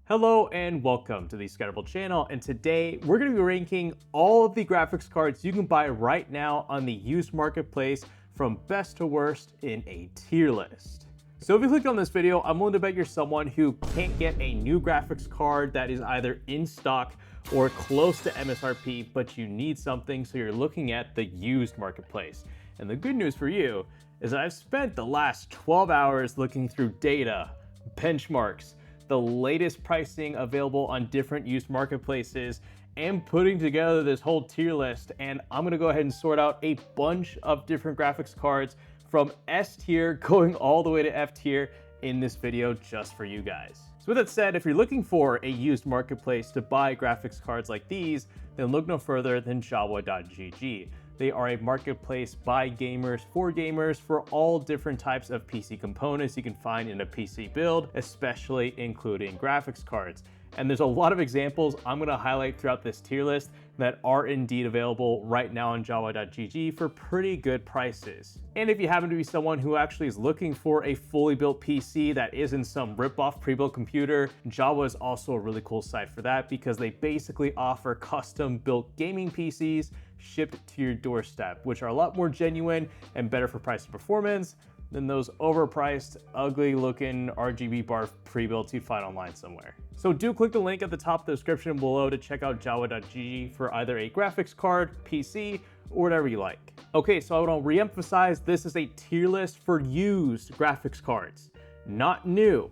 Hello and welcome to the Scatterable channel, and today we're going to be ranking all of the graphics cards you can buy right now on the used marketplace from best to worst in a tier list. So if you clicked on this video, I'm willing to bet you're someone who can't get a new graphics card that is either in stock or close to MSRP, but you need something, so you're looking at the used marketplace. And the good news for you is that I've spent the last 12 hours looking through data, benchmarks, the latest pricing available on different used marketplaces, and putting together this whole tier list. And I'm gonna go ahead and sort out a bunch of different graphics cards from S tier going all the way to F tier in this video just for you guys. So with that said, if you're looking for a used marketplace to buy graphics cards like these, then look no further than Jawa.gg. They are a marketplace by gamers for all different types of PC components you can find in a PC build, especially including graphics cards. And there's a lot of examples I'm gonna highlight throughout this tier list that are indeed available right now on Jawa.gg for pretty good prices. And if you happen to be someone who actually is looking for a fully built PC that isn't some rip-off pre-built computer, Jawa is also a really cool site for that because they basically offer custom-built gaming PCs shipped to your doorstep, which are a lot more genuine and better for price and performance than those overpriced, ugly-looking RGB bar pre-builts you'd find online somewhere. So do click the link at the top of the description below to check out Jawa.gg for either a graphics card, PC, or whatever you like. Okay, so I want to re-emphasize this is a tier list for used graphics cards, not new.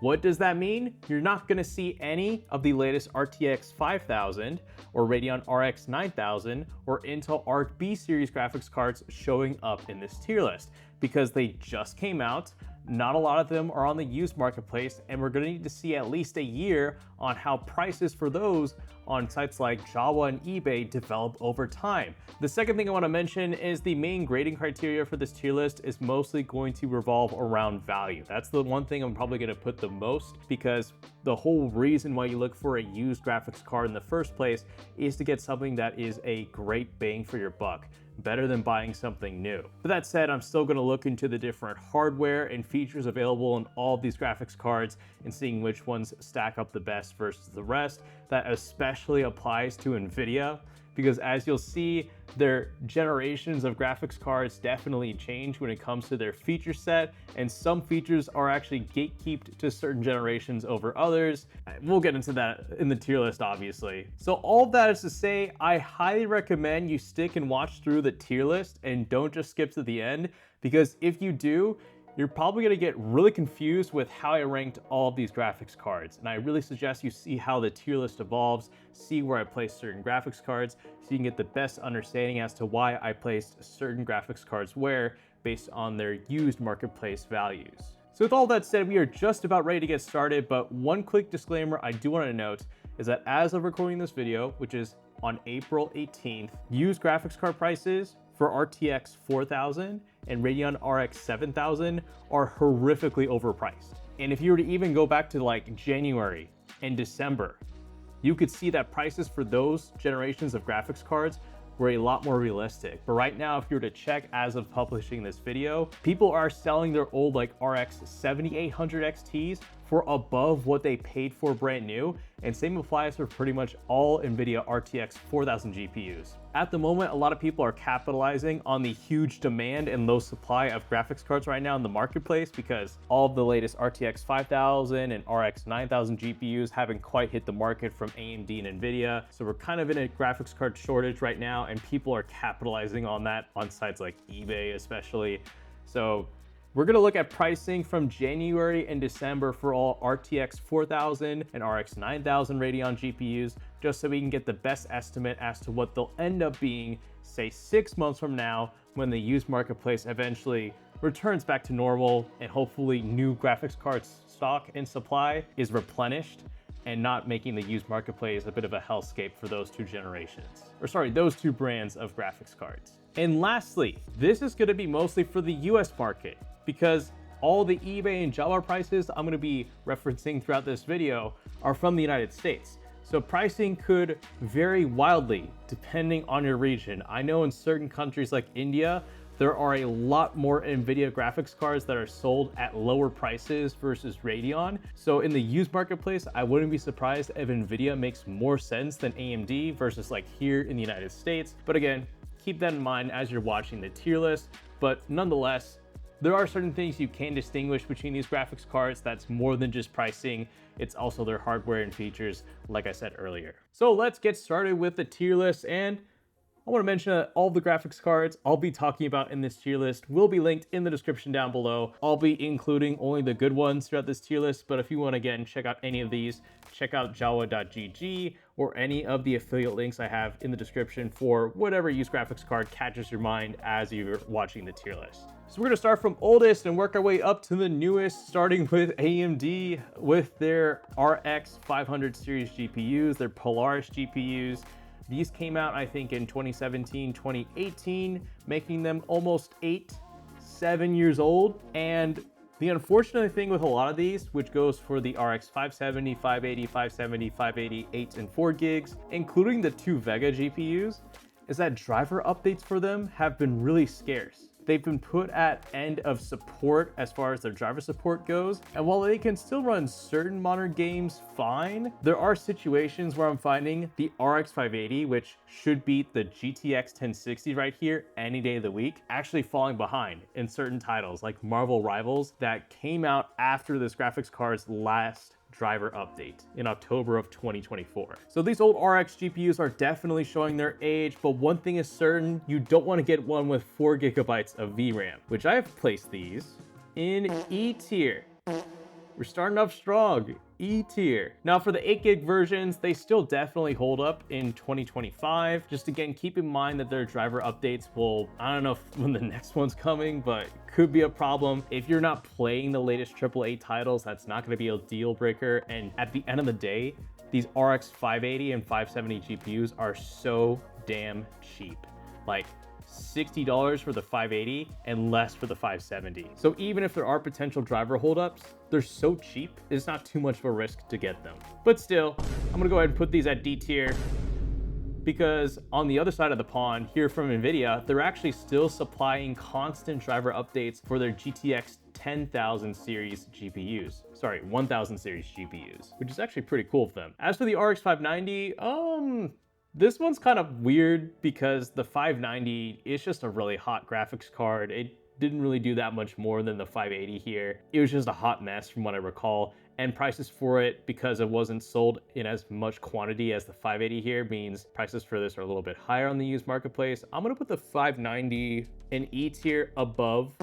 What does that mean? You're not going to see any of the latest RTX 5000 or Radeon RX 9000 or Intel Arc B series graphics cards showing up in this tier list because they just came out. Not a lot of them are on the used marketplace, and we're going to need to see at least a year on how prices for those on sites like Jawa and eBay develop over time. The second thing I want to mention is the main grading criteria for this tier list is mostly going to revolve around value. That's the one thing I'm probably going to put the most, because the whole reason why you look for a used graphics card in the first place is to get something that is a great bang for your buck, better than buying something new. But that said, I'm still going to look into the different hardware and features available in all of these graphics cards and seeing which ones stack up the best versus the rest. That especially applies to NVIDIA, because as you'll see, their generations of graphics cards definitely change when it comes to their feature set, and some features are actually gatekept to certain generations over others. We'll get into that in the tier list, obviously. So all of that is to say, I highly recommend you stick and watch through the tier list and don't just skip to the end, because if you do, you're probably gonna get really confused with how I ranked all of these graphics cards. And I really suggest you see how the tier list evolves, see where I place certain graphics cards, so you can get the best understanding as to why I placed certain graphics cards where, based on their used marketplace values. So with all that said, we are just about ready to get started, but one quick disclaimer I do wanna note is that as of recording this video, which is on April 18th, used graphics card prices for RTX 4000 and Radeon RX 7000 are horrifically overpriced. And if you were to even go back to like January and December, you could see that prices for those generations of graphics cards were a lot more realistic. But right now, if you were to check as of publishing this video, people are selling their old like RX 7800 XTs for above what they paid for brand new, and same applies for pretty much all NVIDIA RTX 4000 GPUs. At the moment, a lot of people are capitalizing on the huge demand and low supply of graphics cards right now in the marketplace because all of the latest RTX 5000 and RX 9000 GPUs haven't quite hit the market from AMD and NVIDIA. So we're kind of in a graphics card shortage right now, and people are capitalizing on that on sites like eBay especially. So we're gonna look at pricing from January and December for all RTX 4000 and RX 9000 Radeon GPUs, just so we can get the best estimate as to what they'll end up being, say 6 months from now, when the used marketplace eventually returns back to normal and hopefully new graphics cards stock and supply is replenished and not making the used marketplace a bit of a hellscape for those two generations. Or sorry, those two brands of graphics cards. And lastly, this is gonna be mostly for the US market, because all the eBay and Jawa prices I'm gonna be referencing throughout this video are from the United States. So pricing could vary wildly depending on your region. I know in certain countries like India, there are a lot more NVIDIA graphics cards that are sold at lower prices versus Radeon. So in the used marketplace, I wouldn't be surprised if NVIDIA makes more sense than AMD versus like here in the United States. But again, keep that in mind as you're watching the tier list. But nonetheless, there are certain things you can distinguish between these graphics cards. That's more than just pricing. It's also their hardware and features, like I said earlier. So let's get started with the tier list. And I want to mention that all the graphics cards I'll be talking about in this tier list will be linked in the description down below. I'll be including only the good ones throughout this tier list, but if you want to again check out any of these, check out jawa.gg or any of the affiliate links I have in the description for whatever used graphics card catches your mind as you're watching the tier list. So we're going to start from oldest and work our way up to the newest, starting with AMD with their RX 500 series GPUs, their Polaris GPUs. These came out, I think, in 2017, 2018, making them almost 7 years old. And the unfortunate thing with a lot of these, which goes for the RX 570, 580, 570, 580, 8 and 4 gigs, including the 2 Vega GPUs, is that driver updates for them have been really scarce. They've been put at end of support as far as their driver support goes. And while they can still run certain modern games fine, there are situations where I'm finding the RX 580, which should beat the GTX 1060 right here any day of the week, actually falling behind in certain titles like Marvel Rivals that came out after this graphics card's last driver update in October of 2024. So these old RX GPUs are definitely showing their age, but one thing is certain, you don't want to get one with 4 gigabytes of VRAM, which I have placed these in E tier. We're starting off strong, E tier. Now for the 8 gig versions, they still definitely hold up in 2025. Just again, keep in mind that their driver updates will, I don't know when the next one's coming, but could be a problem. If you're not playing the latest AAA titles, that's not gonna be a deal breaker. And at the end of the day, these RX 580 and 570 GPUs are so damn cheap. Like, $60 for the 580 and less for the 570. So even if there are potential driver holdups, they're so cheap, it's not too much of a risk to get them. But still, I'm gonna go ahead and put these at D tier because on the other side of the pond here from NVIDIA, they're actually still supplying constant driver updates for their GTX 10,000 series GPUs. Sorry, 1000 series GPUs, which is actually pretty cool for them. As for the RX 590, this one's kind of weird because the 590 is just a really hot graphics card. It didn't really do that much more than the 580 here. It was just a hot mess from what I recall. And prices for it, because it wasn't sold in as much quantity as the 580 here, means prices for this are a little bit higher on the used marketplace. I'm gonna put the 590 in E tier above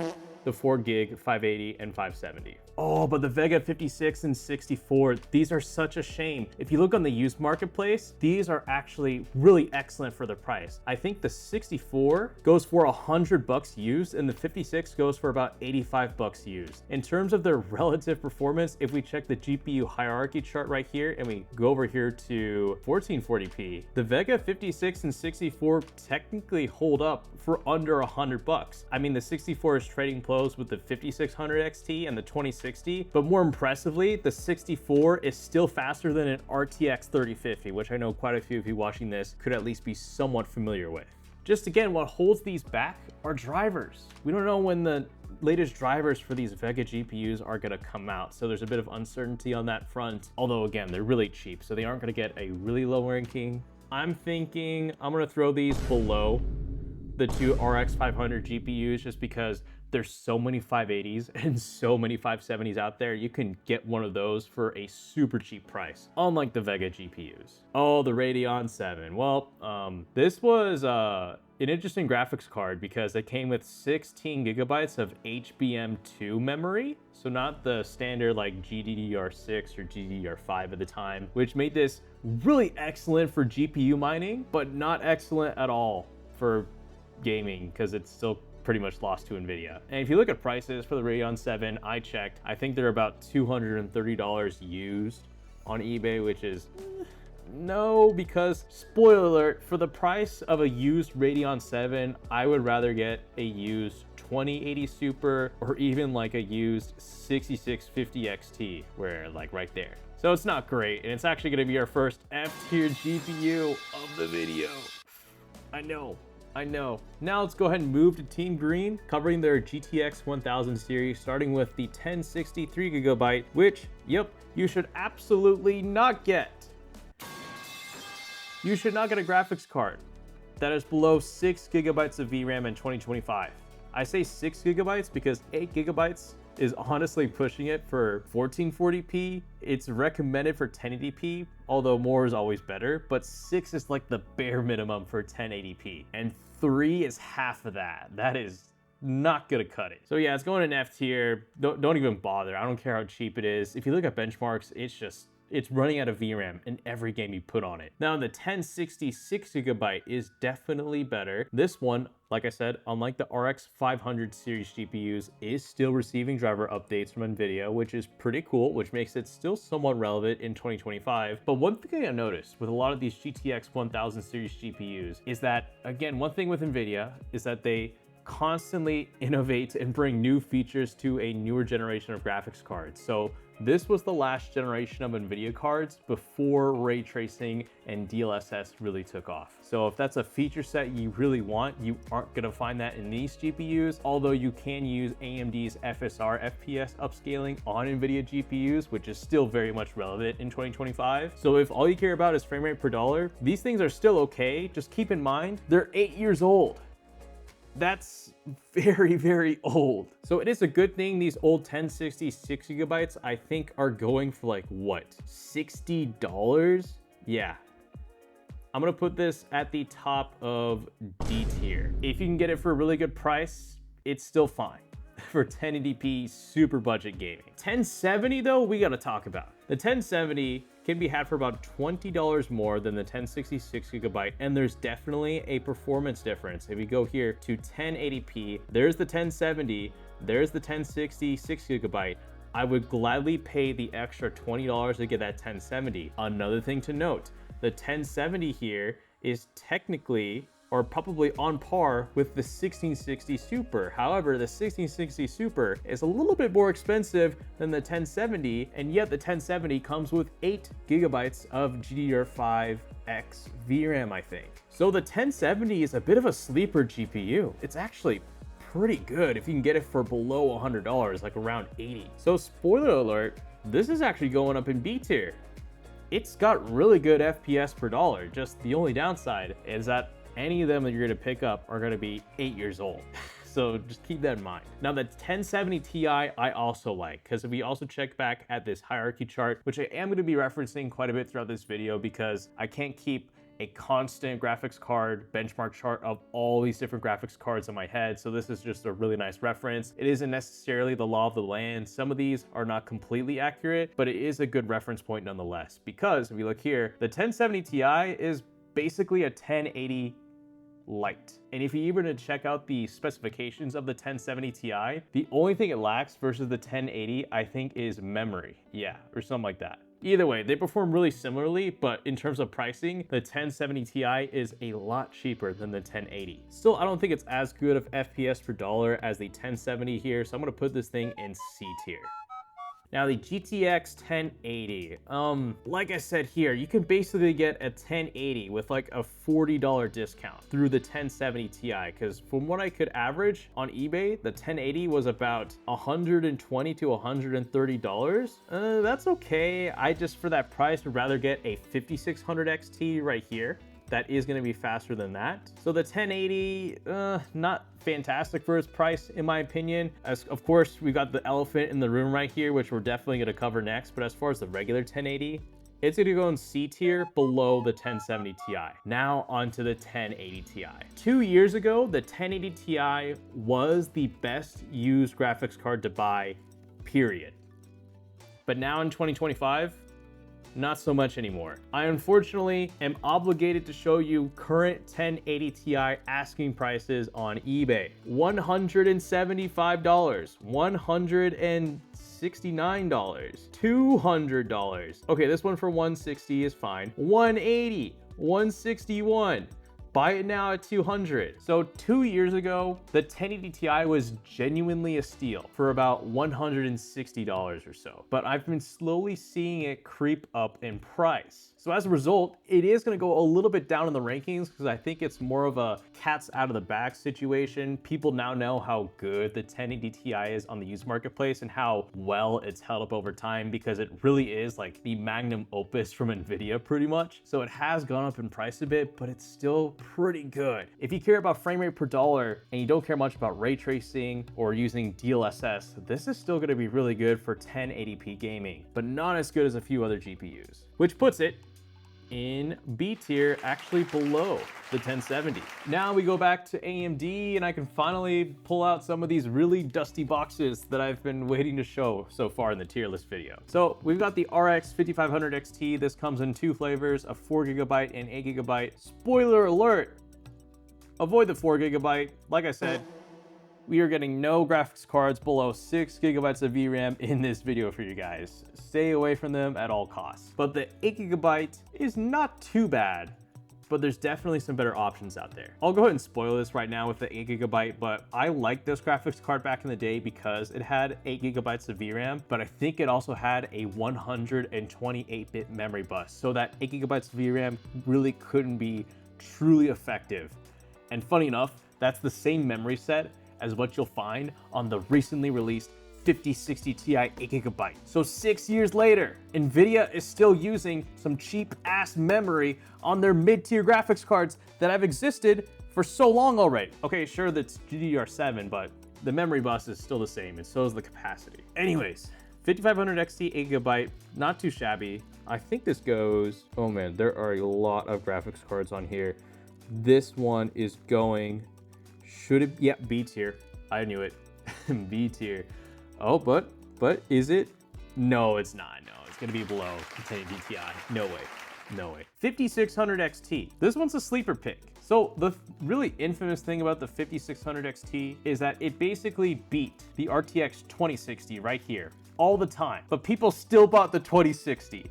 the 4 gig 580 and 570. Oh, but the Vega 56 and 64, these are such a shame. If you look on the used marketplace, these are actually really excellent for the price. I think the 64 goes for $100 used and the 56 goes for about $85 used. In terms of their relative performance, if we check the GPU hierarchy chart right here and we go over here to 1440p, the Vega 56 and 64 technically hold up for under $100. I mean, the 64 is trading close with the 5600 XT and the 2060, but more impressively, the 64 is still faster than an RTX 3050, which I know quite a few of you watching this could at least be somewhat familiar with. Just again, what holds these back are drivers. We don't know when the latest drivers for these Vega GPUs are gonna come out, so there's a bit of uncertainty on that front. Although again, they're really cheap, so they aren't gonna get a really low ranking. I'm thinking I'm gonna throw these below the 2 RX 500 GPUs just because there's so many 580s and so many 570s out there. You can get one of those for a super cheap price, unlike the Vega GPUs. Oh, the Radeon VII. Well, this was an interesting graphics card because it came with 16 gigabytes of HBM2 memory. So not the standard like GDDR6 or GDDR5 at the time, which made this really excellent for GPU mining, but not excellent at all for gaming because it's still pretty much lost to NVIDIA. And if you look at prices for the Radeon 7, I checked, I think they're about $230 used on eBay, which is no, because spoiler alert, for the price of a used Radeon 7, I would rather get a used 2080 Super or even like a used 6650 XT, where like right there. So it's not great, and it's actually gonna be our first F-tier GPU of the video. I know, I know. Now let's go ahead and move to Team Green, covering their GTX 1000 series, starting with the 1060 3GB, which, yep, you should absolutely not get. You should not get a graphics card that is below 6GB of VRAM in 2025. I say 6GB because 8GB is honestly pushing it for 1440p. It's recommended for 1080p, although more is always better, but 6 is like the bare minimum for 1080p, and 3 is half of that. That is not gonna cut it. So yeah, it's going in F tier. Don't even bother. I don't care how cheap it is. If you look at benchmarks, it's running out of VRAM in every game you put on it. Now the 1060 6GB is definitely better. This one, like I said, unlike the RX 500 series GPUs, is still receiving driver updates from NVIDIA, which is pretty cool, which makes it still somewhat relevant in 2025. But one thing I noticed with a lot of these GTX 1000 series GPUs is that, again, one thing with NVIDIA is that they constantly innovate and bring new features to a newer generation of graphics cards. So this was the last generation of NVIDIA cards before ray tracing and DLSS really took off. So if that's a feature set you really want, you aren't gonna find that in these GPUs, although you can use AMD's FSR FPS upscaling on NVIDIA GPUs, which is still very much relevant in 2025. So if all you care about is frame rate per dollar, these things are still okay. Just keep in mind, they're 8 years old. That's very, very old. So it is a good thing these old 1060 6GB, I think, are going for like, what, $60? Yeah. I'm gonna put this at the top of D tier. If you can get it for a really good price, it's still fine for 1080p super budget gaming. 1070 though, we gotta talk about. The 1070 can be had for about $20 more than the 1060 6GB, and there's definitely a performance difference. If we go here to 1080p, there's the 1070, there's the 1060 6GB. I would gladly pay the extra $20 to get that 1070. Another thing to note, the 1070 here is technically or probably on par with the 1660 Super. However, the 1660 Super is a little bit more expensive than the 1070, and yet the 1070 comes with 8GB of GDDR5X VRAM, I think. So the 1070 is a bit of a sleeper GPU. It's actually pretty good if you can get it for below $100, like around 80. So spoiler alert, this is actually going up in B tier. It's got really good FPS per dollar. Just the only downside is that any of them that you're gonna pick up are gonna be 8 years old. So just keep that in mind. Now the 1070 Ti I also like, because if we also check back at this hierarchy chart, which I am gonna be referencing quite a bit throughout this video because I can't keep a constant graphics card benchmark chart of all these different graphics cards in my head. So this is just a really nice reference. It isn't necessarily the law of the land. Some of these are not completely accurate, but it is a good reference point nonetheless. Because if you look here, the 1070 Ti is basically a 1080 Lite. And if you even to check out the specifications of the 1070 Ti, the only thing it lacks versus the 1080, I think, is memory. Yeah, or something like that. Either way, they perform really similarly, but in terms of pricing, the 1070 Ti is a lot cheaper than the 1080. Still, I don't think it's as good of FPS per dollar as the 1070 here, so I'm gonna put this thing in C tier. Now the GTX 1080, like I said here, you can basically get a 1080 with like a $40 discount through the 1070 Ti, because from what I could average on eBay, the 1080 was about $120 to $130. That's okay. I just, for that price, would rather get a 5600 XT right here. That is going to be faster than that. So the 1080, not fantastic for its price, in my opinion. As of course, we've got the elephant in the room right here, which we're definitely going to cover next. But as far as the regular 1080, it's going to go in C tier below the 1070 Ti. Now onto the 1080 Ti. 2 years ago, the 1080 Ti was the best used graphics card to buy, period. But now in 2025, not so much anymore. I unfortunately am obligated to show you current 1080 Ti asking prices on eBay. $175, $169, $200. Okay, this one for $160 is fine. $180, $161, buy it now at 200. So 2 years ago, the 1080 Ti was genuinely a steal for about $160 or so. But I've been slowly seeing it creep up in price. So as a result, it is gonna go a little bit down in the rankings because I think it's more of a cat's out of the bag situation. People now know how good the 1080 Ti is on the used marketplace and how well it's held up over time, because it really is like the magnum opus from NVIDIA pretty much. So it has gone up in price a bit, but it's still pretty good. If you care about frame rate per dollar and you don't care much about ray tracing or using DLSS, this is still gonna be really good for 1080p gaming, but not as good as a few other GPUs, which puts it in B tier, actually below the 1070. Now we go back to AMD and I can finally pull out some of these really dusty boxes that I've been waiting to show so far in the tier list video. So we've got the RX 5500 XT. This comes in 2 flavors, a 4GB and 8GB. Spoiler alert, avoid the 4GB. Like I said, we are getting no graphics cards below 6GB of VRAM in this video for you guys. Stay away from them at all costs. But the 8GB is not too bad, but there's definitely some better options out there. I'll go ahead and spoil this right now with the 8GB, but I liked this graphics card back in the day because it had 8GB of VRAM, but I think it also had a 128-bit memory bus, so that 8GB of VRAM really couldn't be truly effective. And funny enough, that's the same memory set as what you'll find on the recently released 5060 Ti 8GB. So 6 years later, NVIDIA is still using some cheap ass memory on their mid-tier graphics cards that have existed for so long already. Okay, sure, that's GDDR7, but the memory bus is still the same, and so is the capacity. Anyways, 5500 XT 8GB, not too shabby. I think this goes, oh man, there are a lot of graphics cards on here. This one is going, should it, yeah, B tier. I knew it, B tier. Oh, but is it? No, it's not, no, it's gonna be below the 1080 Ti, no way, no way. 5600 XT, this one's a sleeper pick. So the really infamous thing about the 5600 XT is that it basically beat the RTX 2060 right here all the time, but people still bought the 2060,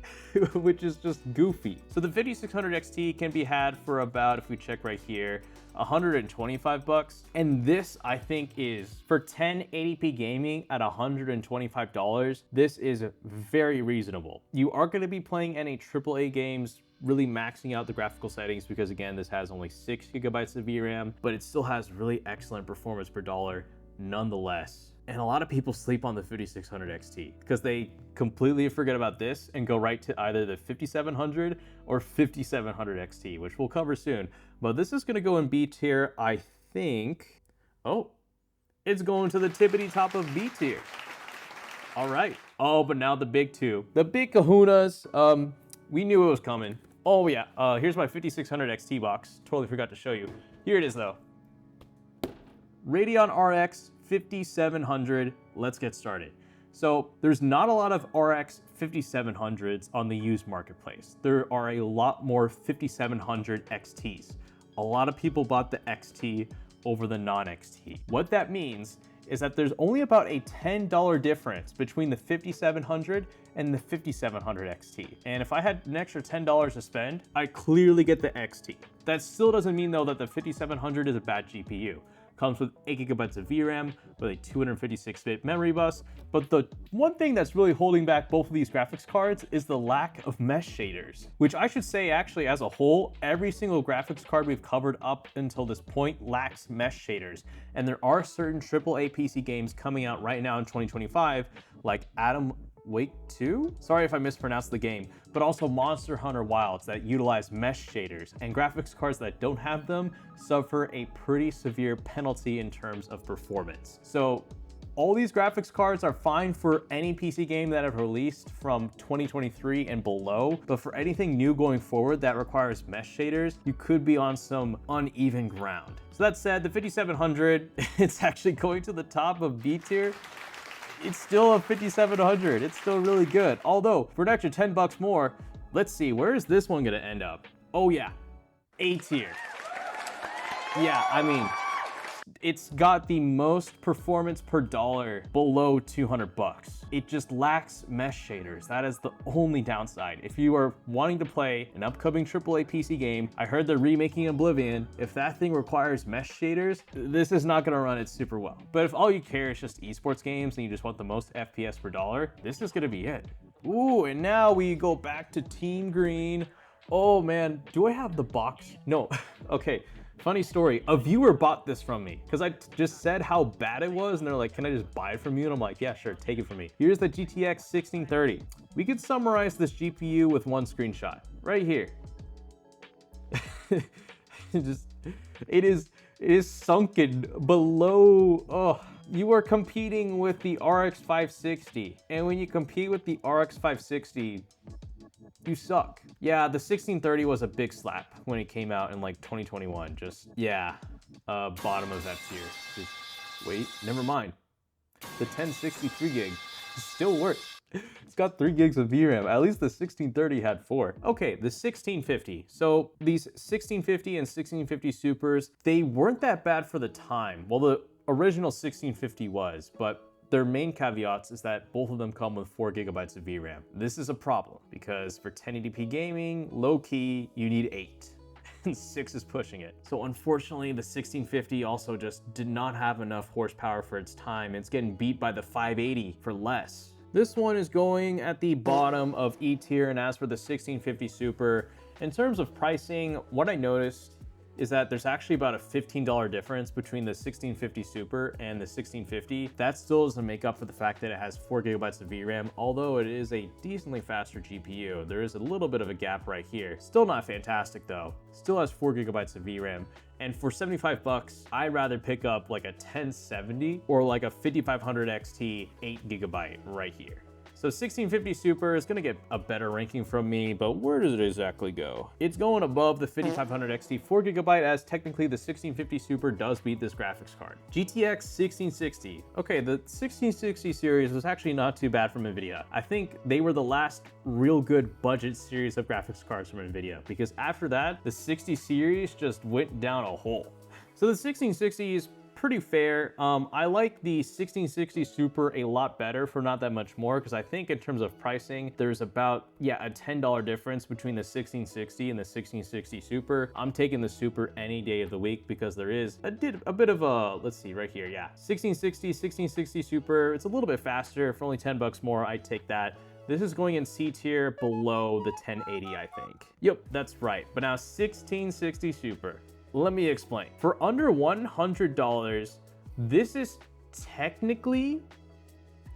which is just goofy. So the 5600 XT can be had for about, if we check right here, 125 bucks. And this, I think, is for 1080p gaming at $125. This is very reasonable. You are going to be playing any AAA games, really maxing out the graphical settings, because again, this has only 6GB of VRAM, but it still has really excellent performance per dollar nonetheless. And a lot of people sleep on the 5600 XT because they completely forget about this and go right to either the 5700 or 5700 XT, which we'll cover soon. But this is going to go in B tier, I think. Oh, it's going to the tippity top of B tier. All right. Oh, but now the big two, the big kahunas. We knew it was coming. Oh yeah. Here's my 5600 XT box. Totally forgot to show you. Here it is though. Radeon RX 5700. Let's get started. So there's not a lot of RX 5700s on the used marketplace. There are a lot more 5700 XTs. A lot of people bought the XT over the non-XT. What that means is that there's only about a $10 difference between the 5700 and the 5700 XT. And if I had an extra $10 to spend, I clearly get the XT. That still doesn't mean though that the 5700 is a bad GPU. Comes with 8GB of VRAM with a 256-bit memory bus. But the one thing that's really holding back both of these graphics cards is the lack of mesh shaders, which I should say actually as a whole, every single graphics card we've covered up until this point lacks mesh shaders. And there are certain AAA PC games coming out right now in 2025, like Wake 2? Sorry if I mispronounced the game, but also Monster Hunter Wilds that utilize mesh shaders, and graphics cards that don't have them suffer a pretty severe penalty in terms of performance. So all these graphics cards are fine for any PC game that have released from 2023 and below, but for anything new going forward that requires mesh shaders, you could be on some uneven ground. So that said, the 5700, it's actually going to the top of B tier. It's still a 5700. It's still really good. Although for an extra 10 bucks more, let's see, where is this one gonna end up? Oh yeah, A tier. Yeah, I mean, It's got the most performance per dollar below 200 bucks. It just lacks mesh shaders. That is the only downside. If you are wanting to play an upcoming AAA PC game, I heard they're remaking Oblivion. If that thing requires mesh shaders, this is not gonna run it super well. But if all you care is just esports games and you just want the most FPS per dollar, this is gonna be it. Ooh, and now we go back to Team Green. Oh man, do I have the box? No, okay. Funny story, a viewer bought this from me because I just said how bad it was and they're like, can I just buy it from you? And I'm like, yeah, sure, take it from me. Here's the GTX 1630. We could summarize this GPU with one screenshot right here. It is sunken below, oh. You are competing with the RX 560. And when you compete with the RX 560, you suck. Yeah, the 1630 was a big slap when it came out in like 2021. Just, yeah, bottom of F tier. Just, wait, never mind. The 1063 gig still works. It's got 3 gigs of VRAM. At least the 1630 had 4. Okay, the 1650. So these 1650 and 1650 Supers, they weren't that bad for the time. Well, the original 1650 was, but their main caveats is that both of them come with 4 gigabytes of VRAM. This is a problem because for 1080p gaming, low key, you need 8. And 6 is pushing it. So unfortunately, the 1650 also just did not have enough horsepower for its time. It's getting beat by the 580 for less. This one is going at the bottom of E tier, and as for the 1650 Super, in terms of pricing, what I noticed is that there's actually about a $15 difference between the 1650 Super and the 1650. That still doesn't make up for the fact that it has 4 gigabytes of VRAM, although it is a decently faster GPU. There is a little bit of a gap right here. Still not fantastic though. Still has 4 gigabytes of VRAM. And for 75 bucks, I'd rather pick up like a 1070 or like a 5500 XT 8 gigabyte right here. So 1650 Super is gonna get a better ranking from me, but where does it exactly go? It's going above the 5500 XT 4 gigabyte, as technically the 1650 Super does beat this graphics card. GTX 1660. Okay, the 1660 series was actually not too bad from NVIDIA. I think they were the last real good budget series of graphics cards from NVIDIA, because after that, the 60 series just went down a hole. So the 1660 is pretty fair. I like the 1660 Super a lot better for not that much more, because I think in terms of pricing, there's about, yeah, a $10 difference between the 1660 and the 1660 Super. I'm taking the Super any day of the week because there is a bit of a, let's see right here, yeah. 1660 Super, it's a little bit faster. For only 10 bucks more, I'd take that. This is going in C tier below the 1080, I think. Yep, that's right. But now 1660 Super. Let me explain. For under $100, this is technically,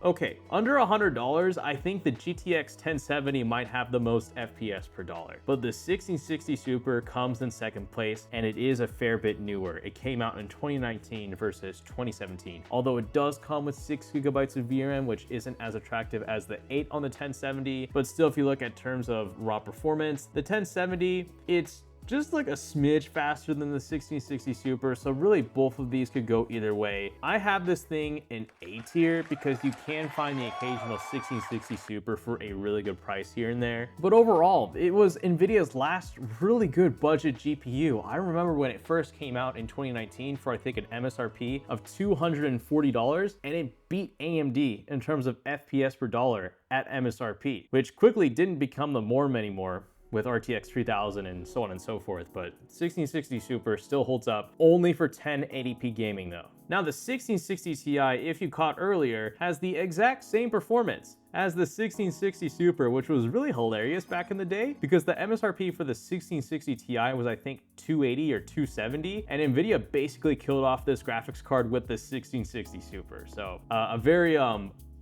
okay, under $100, I think the GTX 1070 might have the most FPS per dollar. But the 1660 Super comes in second place, and it is a fair bit newer. It came out in 2019 versus 2017. Although it does come with 6 gigabytes of VRAM, which isn't as attractive as the 8 on the 1070. But still, if you look at terms of raw performance, the 1070, it's just like a smidge faster than the 1660 Super, so really both of these could go either way. I have this thing in A tier because you can find the occasional 1660 Super for a really good price here and there. But overall, it was NVIDIA's last really good budget GPU. I remember when it first came out in 2019 for I think an MSRP of $240, and it beat AMD in terms of FPS per dollar at MSRP, which quickly didn't become the norm anymore with RTX 3000 and so on and so forth, but 1660 Super still holds up, only for 1080p gaming though. Now the 1660 Ti, if you caught earlier, has the exact same performance as the 1660 Super, which was really hilarious back in the day because the MSRP for the 1660 Ti was I think 280 or 270, and NVIDIA basically killed off this graphics card with the 1660 Super. So a very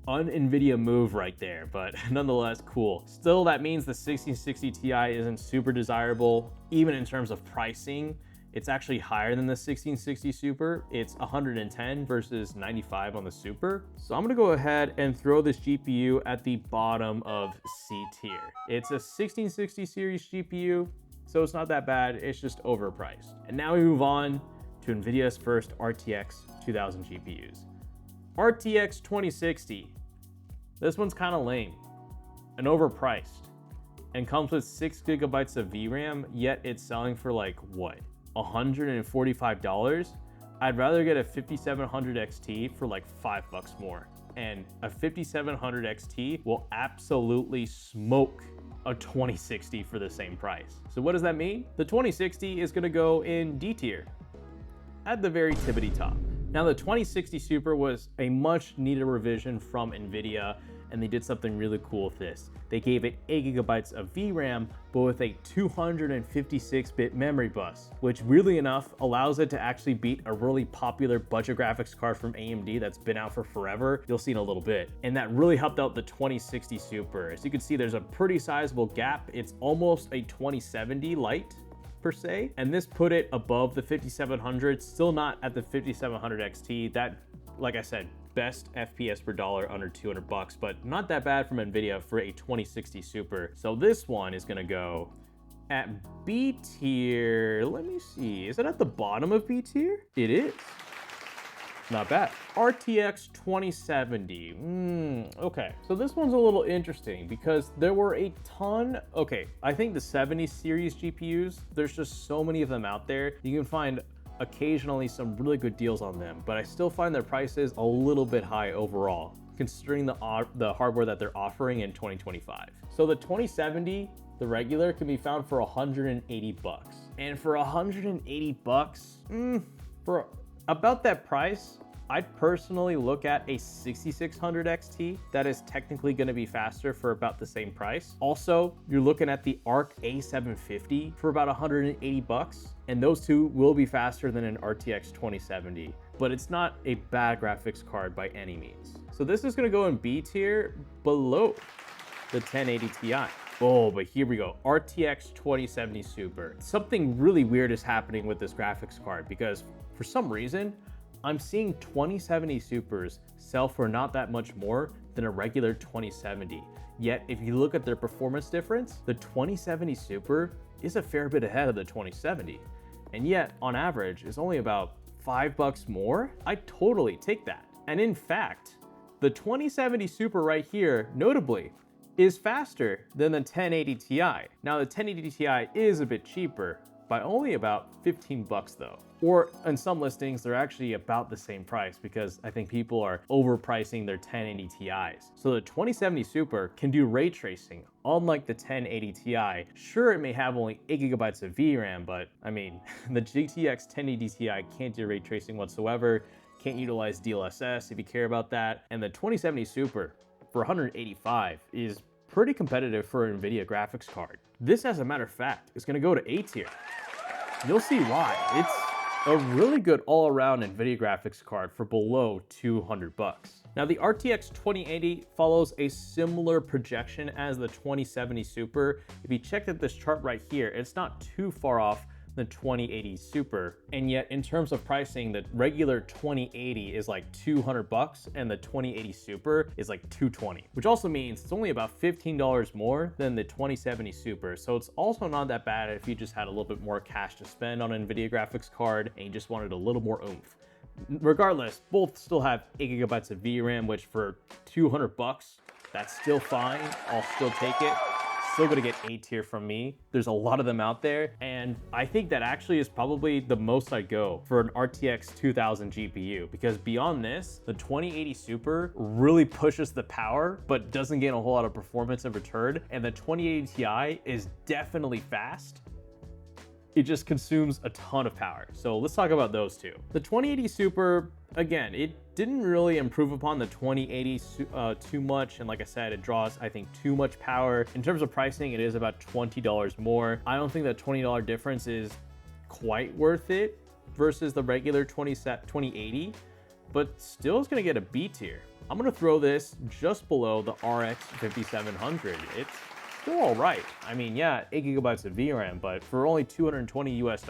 un-NVIDIA move right there, but nonetheless cool. Still, that means the 1660 Ti isn't super desirable, even in terms of pricing. It's actually higher than the 1660 Super. It's 110 versus 95 on the Super. So I'm gonna go ahead and throw this GPU at the bottom of C tier. It's a 1660 series GPU, so it's not that bad, it's just overpriced. And now we move on to NVIDIA's first RTX 2000 GPUs. RTX 2060. This one's kind of lame and overpriced and comes with 6 gigabytes of VRAM, yet it's selling for like what, $145? I'd rather get a 5700 XT for like $5 more. And a 5700 XT will absolutely smoke a 2060 for the same price. So what does that mean? The 2060 is gonna go in D tier, at the very tippity top. Now the 2060 Super was a much needed revision from NVIDIA, and they did something really cool with this. They gave it 8 GB of VRAM, but with a 256-bit memory bus, which weirdly enough allows it to actually beat a really popular budget graphics card from AMD that's been out for forever. You'll see in a little bit. And that really helped out the 2060 Super. As you can see, there's a pretty sizable gap. It's almost a 2070 Lite per se, and this put it above the 5700, still not at the 5700 XT. That, like I said, best FPS per dollar under $200, but not that bad from NVIDIA for a 2060 Super. So this one is gonna go at B tier. Let me see, is it at the bottom of B tier? It is. Not bad. RTX 2070. Okay, so this one's a little interesting because there were a ton. Okay, I think the 70 series GPUs, there's just so many of them out there. You can find occasionally some really good deals on them, but I still find their prices a little bit high overall, considering the hardware that they're offering in 2025. So the 2070, the regular, can be found for $180. And for $180, for about that price, I'd personally look at a 6600 XT that is technically going to be faster for about the same price. Also, you're looking at the ARC A750 for about $180, and those two will be faster than an RTX 2070, but it's not a bad graphics card by any means. So this is going to go in B tier below the 1080 Ti. Oh, but here we go. RTX 2070 Super. Something really weird is happening with this graphics card because for some reason, I'm seeing 2070 Supers sell for not that much more than a regular 2070. Yet, if you look at their performance difference, the 2070 Super is a fair bit ahead of the 2070. And yet, on average, is only about $5 more. I totally take that. And in fact, the 2070 Super right here, notably, is faster than the 1080 Ti. Now, the 1080 Ti is a bit cheaper, by only about $15 though. Or in some listings, they're actually about the same price because I think people are overpricing their 1080 Ti's. So the 2070 Super can do ray tracing, unlike the 1080 Ti. Sure, it may have only 8 GB of VRAM, but I mean, the GTX 1080 Ti can't do ray tracing whatsoever, can't utilize DLSS if you care about that. And the 2070 Super for $185 is pretty competitive for an NVIDIA graphics card. This, as a matter of fact, is gonna go to A tier. You'll see why. It's a really good all-around NVIDIA graphics card for below $200. Now, the RTX 2080 follows a similar projection as the 2070 Super. If you check at this chart right here, it's not too far off the 2080 Super. And yet, in terms of pricing, the regular 2080 is like $200 and the 2080 Super is like $220, which also means it's only about $15 more than the 2070 Super. So it's also not that bad if you just had a little bit more cash to spend on an NVIDIA graphics card and you just wanted a little more oomph. Regardless, both still have 8 GB of VRAM, which for $200, that's still fine. I'll still take it. Still gonna get A tier from me. There's a lot of them out there, and I think that actually is probably the most I'd go for an RTX 2000 GPU, because beyond this, the 2080 Super really pushes the power, but doesn't gain a whole lot of performance in return, and the 2080 Ti is definitely fast. It just consumes a ton of power. So let's talk about those two. The 2080 Super, again, it didn't really improve upon the 2080 too much. And like I said, it draws, I think, too much power. In terms of pricing, it is about $20 more. I don't think that $20 difference is quite worth it versus the regular 2080, but still is gonna get a B tier. I'm gonna throw this just below the RX 5700. It's still all right. I mean, yeah, 8 GB of VRAM, but for only $220 US,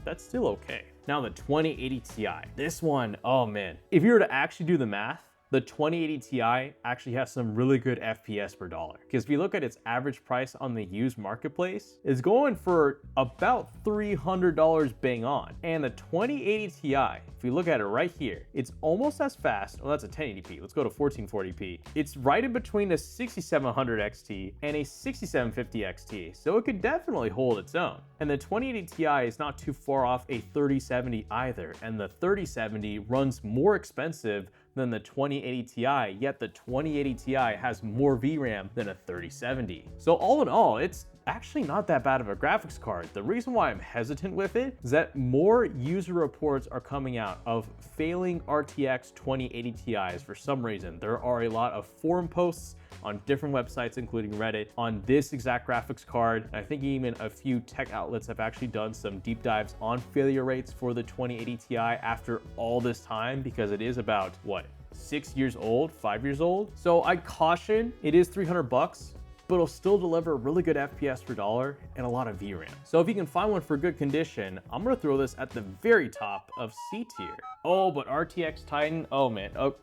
that's still okay. Now the 2080 Ti, this one, oh man. If you were to actually do the math, the 2080 Ti actually has some really good FPS per dollar. Because if you look at its average price on the used marketplace, it's going for about $300 bang on. And the 2080 Ti, if you look at it right here, it's almost as fast. Well, that's a 1080p. Let's go to 1440p. It's right in between a 6700 XT and a 6750 XT, so it could definitely hold its own. And the 2080 Ti is not too far off a 3070 either, and the 3070 runs more expensive than the 2080 Ti, yet the 2080 Ti has more VRAM than a 3070. So all in all, it's actually not that bad of a graphics card. The reason why I'm hesitant with it is that more user reports are coming out of failing RTX 2080 Ti's for some reason. There are a lot of forum posts on different websites, including Reddit, on this exact graphics card. I think even a few tech outlets have actually done some deep dives on failure rates for the 2080 Ti after all this time, because it is about, what, 6 years old, 5 years old? So I caution, it is $300, but it'll still deliver really good FPS per dollar and a lot of VRAM. So if you can find one for good condition, I'm gonna throw this at the very top of C tier. Oh, but RTX Titan, oh man. Oh,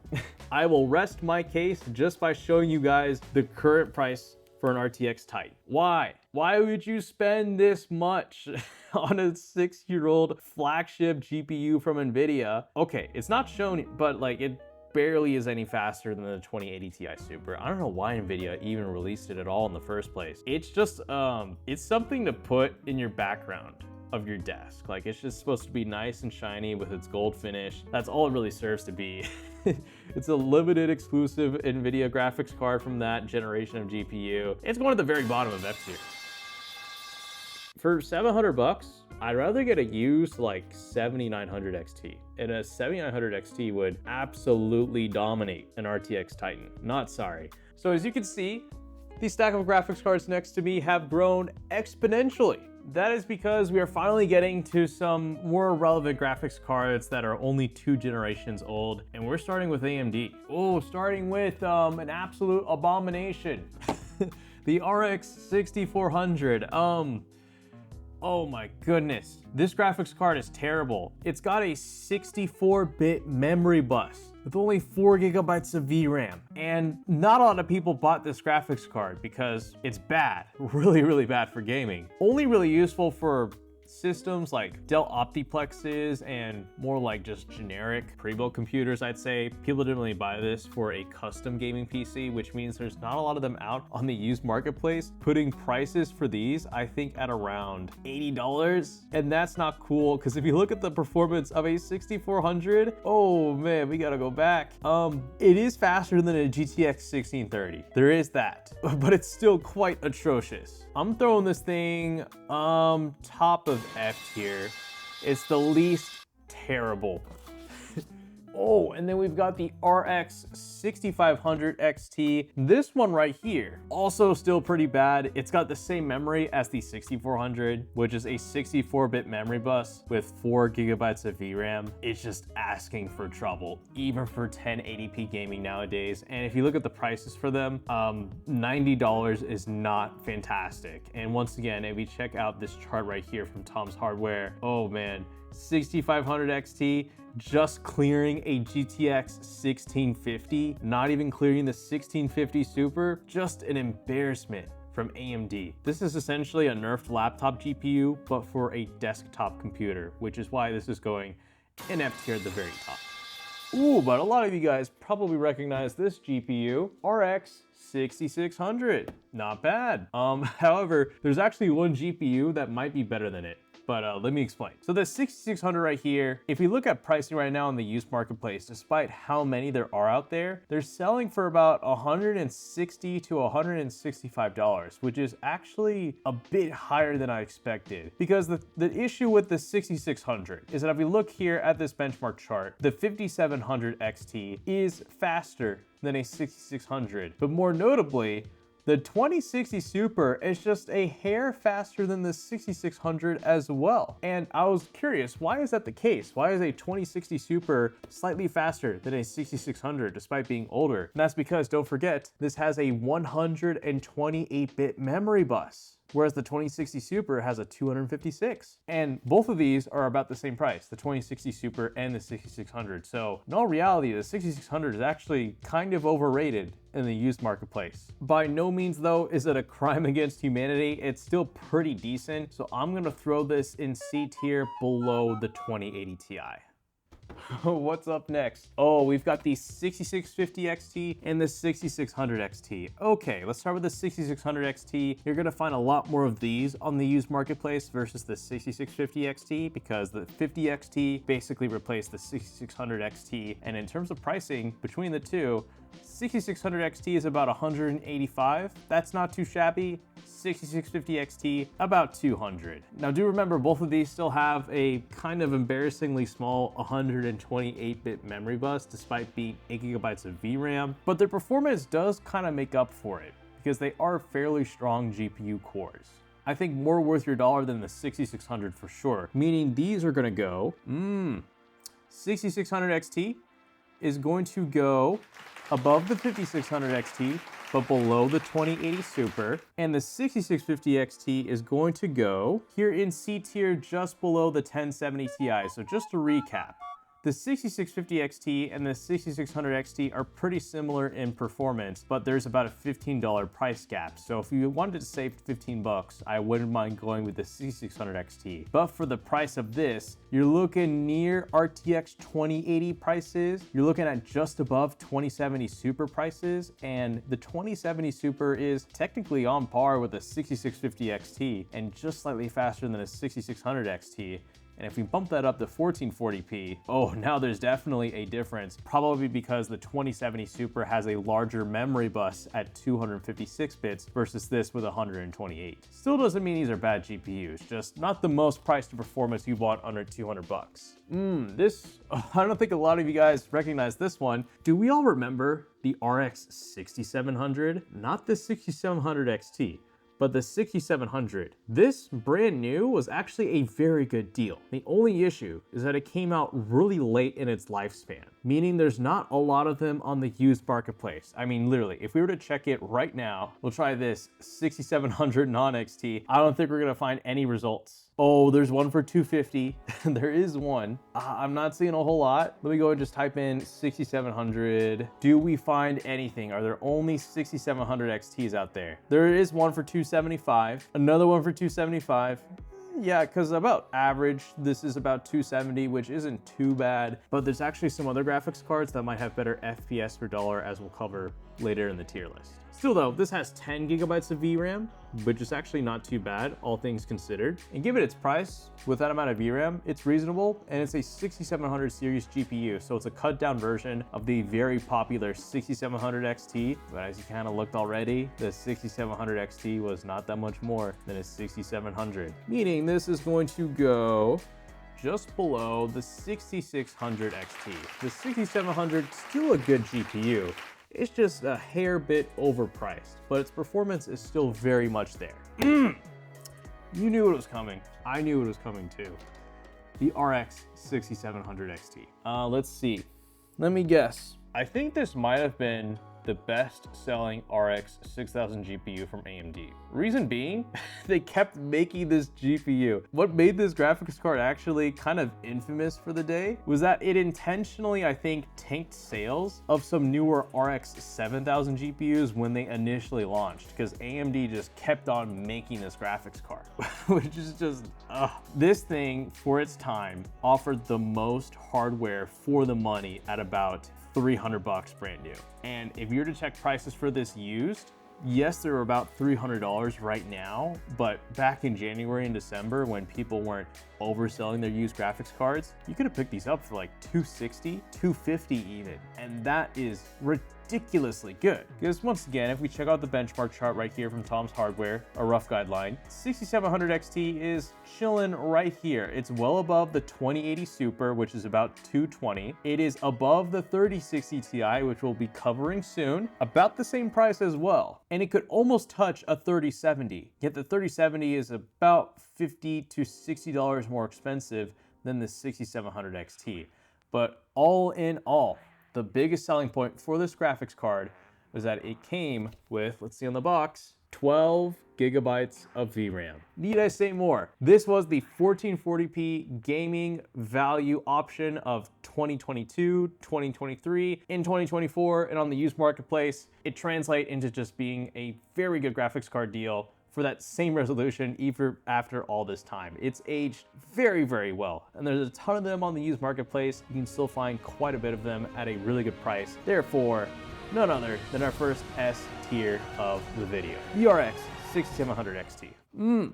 I will rest my case just by showing you guys the current price for an RTX Titan. Why? Why would you spend this much on a 6-year-old flagship GPU from NVIDIA? Okay, it's not shown, but like it barely is any faster than the 2080 Ti Super. I don't know why NVIDIA even released it at all in the first place. It's just, it's something to put in your background of your desk. Like, it's just supposed to be nice and shiny with its gold finish. That's all it really serves to be. It's a limited exclusive NVIDIA graphics card from that generation of GPU. It's going at the very bottom of F tier. For $700, I'd rather get a used like 7900 XT. And a 7900 XT would absolutely dominate an RTX Titan. Not sorry. So as you can see, these stack of graphics cards next to me have grown exponentially. That is because we are finally getting to some more relevant graphics cards that are only 2 generations old. And we're starting with AMD. Oh, starting with an absolute abomination. The RX 6400. Oh my goodness, this graphics card is terrible. It's got a 64-bit memory bus with only 4 gigabytes of VRAM. And not a lot of people bought this graphics card because it's bad, really bad for gaming. Only really useful for systems like Dell Optiplexes and more like just generic pre-built computers, I'd say. People didn't really buy this for a custom gaming PC, which means there's not a lot of them out on the used marketplace, putting prices for these, I think, at around $80. And that's not cool, because if you look at the performance of a 6400, oh man, we gotta go back. It is faster than a GTX 1630. There is that, but it's still quite atrocious. I'm throwing this thing top of F tier. It's the least terrible. Oh, and then we've got the RX 6500 XT. This one right here, also still pretty bad. It's got the same memory as the 6400, which is a 64-bit memory bus with 4 gigabytes of VRAM. It's just asking for trouble, even for 1080p gaming nowadays. And if you look at the prices for them, $90 is not fantastic. And once again, if we check out this chart right here from Tom's Hardware, oh man, 6500 XT, just clearing a GTX 1650, not even clearing the 1650 Super, just an embarrassment from AMD. This is essentially a nerfed laptop GPU, but for a desktop computer, which is why this is going in F tier at the very top. Ooh, but a lot of you guys probably recognize this GPU, RX 6600. Not bad. However, there's actually one GPU that might be better than it. But let me explain. So the 6600 right here, if you look at pricing right now in the used marketplace, despite how many there are out there, they're selling for about $160 to $165, which is actually a bit higher than I expected. Because the issue with the 6600 is that if we look here at this benchmark chart, the 5700 XT is faster than a 6600. But more notably, the 2060 Super is just a hair faster than the 6600 as well. And I was curious, why is that the case? Why is a 2060 Super slightly faster than a 6600 despite being older? And that's because, don't forget, this has a 128-bit memory bus. whereas the 2060 Super has a 256. And both of these are about the same price, the 2060 Super and the 6600. So in all reality, the 6600 is actually kind of overrated in the used marketplace. By no means though is it a crime against humanity. It's still pretty decent. So I'm gonna throw this in C tier below the 2080 Ti. What's up next? Oh, we've got the 6650 XT and the 6600 XT. Okay, let's start with the 6600 XT. You're gonna find a lot more of these on the used marketplace versus the 6650 XT because the 50 XT basically replaced the 6600 XT. And in terms of pricing between the two, 6600 XT is about 185. That's not too shabby. 6650 XT, about 200. Now do remember both of these still have a kind of embarrassingly small 128-bit memory bus despite being 8 gigabytes of VRAM, but their performance does kind of make up for it because they are fairly strong GPU cores. I think more worth your dollar than the 6600 for sure, meaning these are gonna go, 6600 XT is going to go above the 5600 XT, but below the 2080 Super. And the 6650 XT is going to go here in C tier just below the 1070 Ti. So just to recap, the 6650 XT and the 6600 XT are pretty similar in performance, but there's about a $15 price gap. So if you wanted to save 15 bucks, I wouldn't mind going with the 6600 XT. But for the price of this, you're looking near RTX 2080 prices. You're looking at just above 2070 Super prices, and the 2070 Super is technically on par with the 6650 XT and just slightly faster than a 6600 XT. And if we bump that up to 1440p, oh, now there's definitely a difference, probably because the 2070 Super has a larger memory bus at 256 bits versus this with 128. Still doesn't mean these are bad GPUs, just not the most price to performance you want under 200 bucks. I don't think a lot of you guys recognize this one. Do we all remember the RX 6700? Not the 6700 XT. But the 6700, this brand new was actually a very good deal. The only issue is that it came out really late in its lifespan, meaning there's not a lot of them on the used marketplace. I mean, literally, if we were to check it right now, we'll try this 6700 non-XT. I don't think we're gonna find any results. Oh, there's one for 250. There is one. I'm not seeing a whole lot. Let me go and just type in 6700. Do we find anything? Are there only 6700 XTs out there? There is one for 275, another one for 275. Yeah, because about average, this is about 270, which isn't too bad, but there's actually some other graphics cards that might have better FPS per dollar, as we'll cover later in the tier list. Still though, this has 10 gigabytes of VRAM, which is actually not too bad, all things considered. And given its price, with that amount of VRAM, it's reasonable, and it's a 6700 series GPU, so it's a cut down version of the very popular 6700 XT. But as you kind of looked already, the 6700 XT was not that much more than a 6700, meaning this is going to go just below the 6600 XT. The 6700 still a good GPU. It's just a hair bit overpriced, but its performance is still very much there. You knew it was coming. I knew it was coming too. The RX 6700 XT. Let's see. Let me guess. I think this might have been the best selling RX 6000 GPU from AMD. Reason being, they kept making this GPU. What made this graphics card actually kind of infamous for the day was that it intentionally, I think, tanked sales of some newer RX 7000 GPUs when they initially launched, because AMD just kept on making this graphics card, which is just, This thing, for its time, offered the most hardware for the money at about 300 bucks brand new. And if you were to check prices for this used, yes, they're about $300 right now, but back in January and December when people weren't overselling their used graphics cards, you could have picked these up for like $260, $250 even. And that is ridiculously good. Because once again, if we check out the benchmark chart right here from Tom's Hardware, a rough guideline, 6700 XT is chilling right here. It's well above the 2080 Super, which is about $220. It is above the 3060 Ti, which we'll be covering soon, about the same price as well. And it could almost touch a 3070, yet the 3070 is about $50 to $60 more expensive than the 6700 XT. But all in all, the biggest selling point for this graphics card was that it came with, let's see on the box, 12 gigabytes of VRAM. Need I say more? This was the 1440p gaming value option of 2022, 2023, in 2024, and on the used marketplace, it translates into just being a very good graphics card deal for that same resolution even after all this time. It's aged very, very well, and there's a ton of them on the used marketplace. You can still find quite a bit of them at a really good price. Therefore, none other than our first S tier of the video, the RX 6700 XT.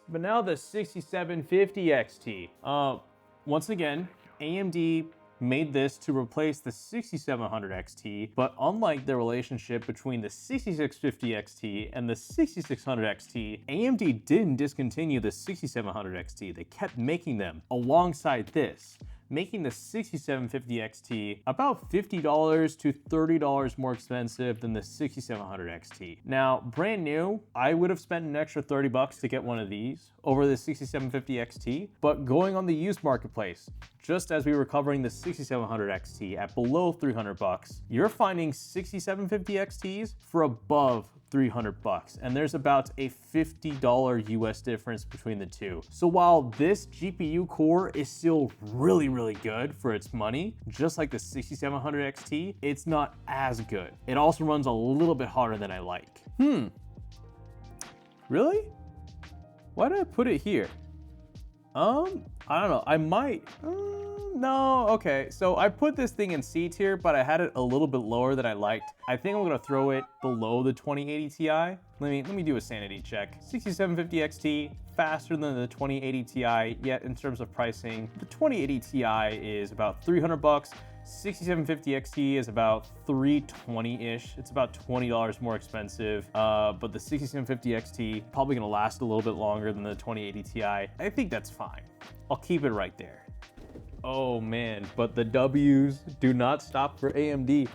But now the 6750 XT. Once again, AMD made this to replace the 6700 XT, but unlike the relationship between the 6650 XT and the 6600 XT, AMD didn't discontinue the 6700 XT. They kept making them alongside this, making the 6750 XT about $50 to $30 more expensive than the 6700 XT. Now, brand new, I would have spent an extra 30 bucks to get one of these over the 6750 XT, but going on the used marketplace, just as we were covering the 6700 XT at below 300 bucks, you're finding 6750 XTs for above 300 bucks, and there's about a $50 US difference between the two. So while this GPU core is still really, really good for its money, just like the 6700 XT, it's not as good. It also runs a little bit hotter than I like. Really? Why did I put it here? I don't know, I might, no, okay. So I put this thing in C tier, but I had it a little bit lower than I liked. I think I'm gonna throw it below the 2080 Ti. Let me do a sanity check. 6750 XT, faster than the 2080 Ti, yet in terms of pricing, the 2080 Ti is about 300 bucks. 6750 XT is about 320-ish. It's about $20 more expensive, but the 6750 XT probably gonna last a little bit longer than the 2080 Ti. I think that's fine. I'll keep it right there. Oh man, but the W's do not stop for AMD.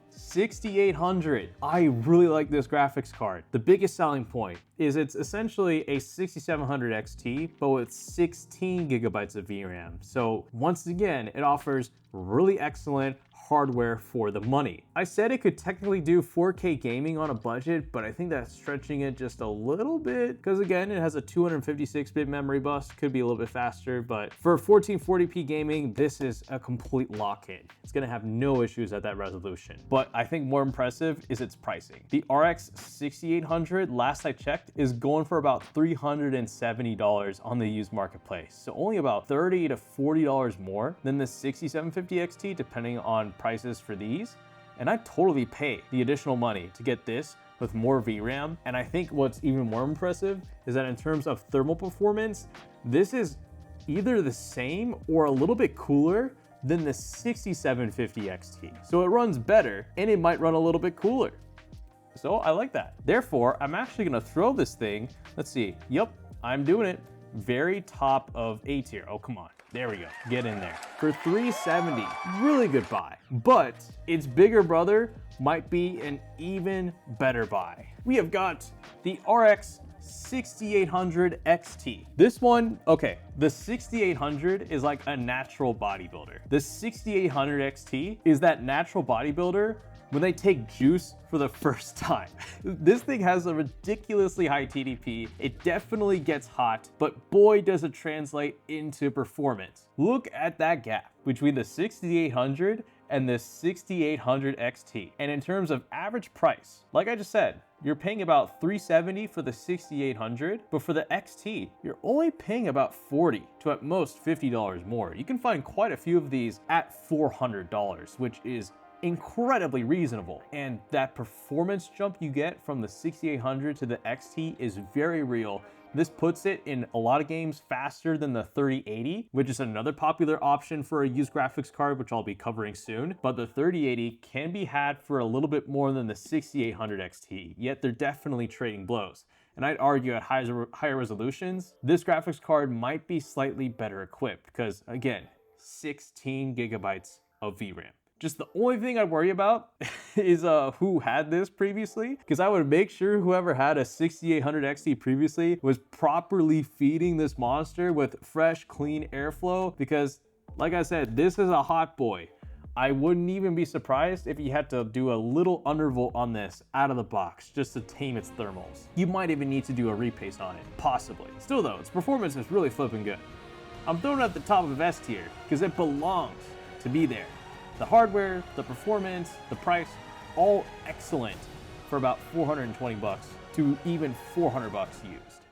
6800. I really like this graphics card. The biggest selling point is it's essentially a 6700 XT, but with 16 gigabytes of VRAM. So once again, it offers really excellent hardware for the money. I said it could technically do 4K gaming on a budget, but I think that's stretching it just a little bit, because again, it has a 256-bit memory bus, could be a little bit faster, but for 1440p gaming, this is a complete lock-in. It's gonna have no issues at that resolution. But I think more impressive is its pricing. The RX 6800, last I checked, is going for about $370 on the used marketplace. So only about $30 to $40 more than the 6750 XT, depending on prices for these, and I'd totally pay the additional money to get this with more VRAM. And I think what's even more impressive is that in terms of thermal performance, this is either the same or a little bit cooler than the 6750 XT. So it runs better and it might run a little bit cooler. So I like that. Therefore, I'm actually gonna throw this thing, let's see, yep, I'm doing it, very top of A tier. Oh, come on. There we go, get in there. For $370, really good buy, but its bigger brother might be an even better buy. We have got the RX 6800 XT. This one, okay, the 6800 is like a natural bodybuilder. The 6800 XT is that natural bodybuilder when they take juice for the first time. This thing has a ridiculously high TDP. It definitely gets hot, but boy does it translate into performance. Look at that gap between the 6800 and the 6800 XT. And in terms of average price, like I just said, you're paying about $370 for the 6800, but for the XT, you're only paying about $40 to at most $50 more. You can find quite a few of these at $400, which is incredibly reasonable. And that performance jump you get from the 6800 to the XT is very real. This puts it in a lot of games faster than the 3080, which is another popular option for a used graphics card, which I'll be covering soon. But the 3080 can be had for a little bit more than the 6800 XT, yet they're definitely trading blows. And I'd argue at higher resolutions, this graphics card might be slightly better equipped because, again, 16 gigabytes of VRAM. Just the only thing I worry about is who had this previously, because I would make sure whoever had a 6800 XT previously was properly feeding this monster with fresh, clean airflow, because like I said, this is a hot boy. I wouldn't even be surprised if you had to do a little undervolt on this out of the box just to tame its thermals. You might even need to do a repaste on it, possibly. Still though, its performance is really flipping good. I'm throwing it at the top of S tier because it belongs to be there. The hardware, the performance, the price, all excellent for about 420 bucks to even 400 bucks used.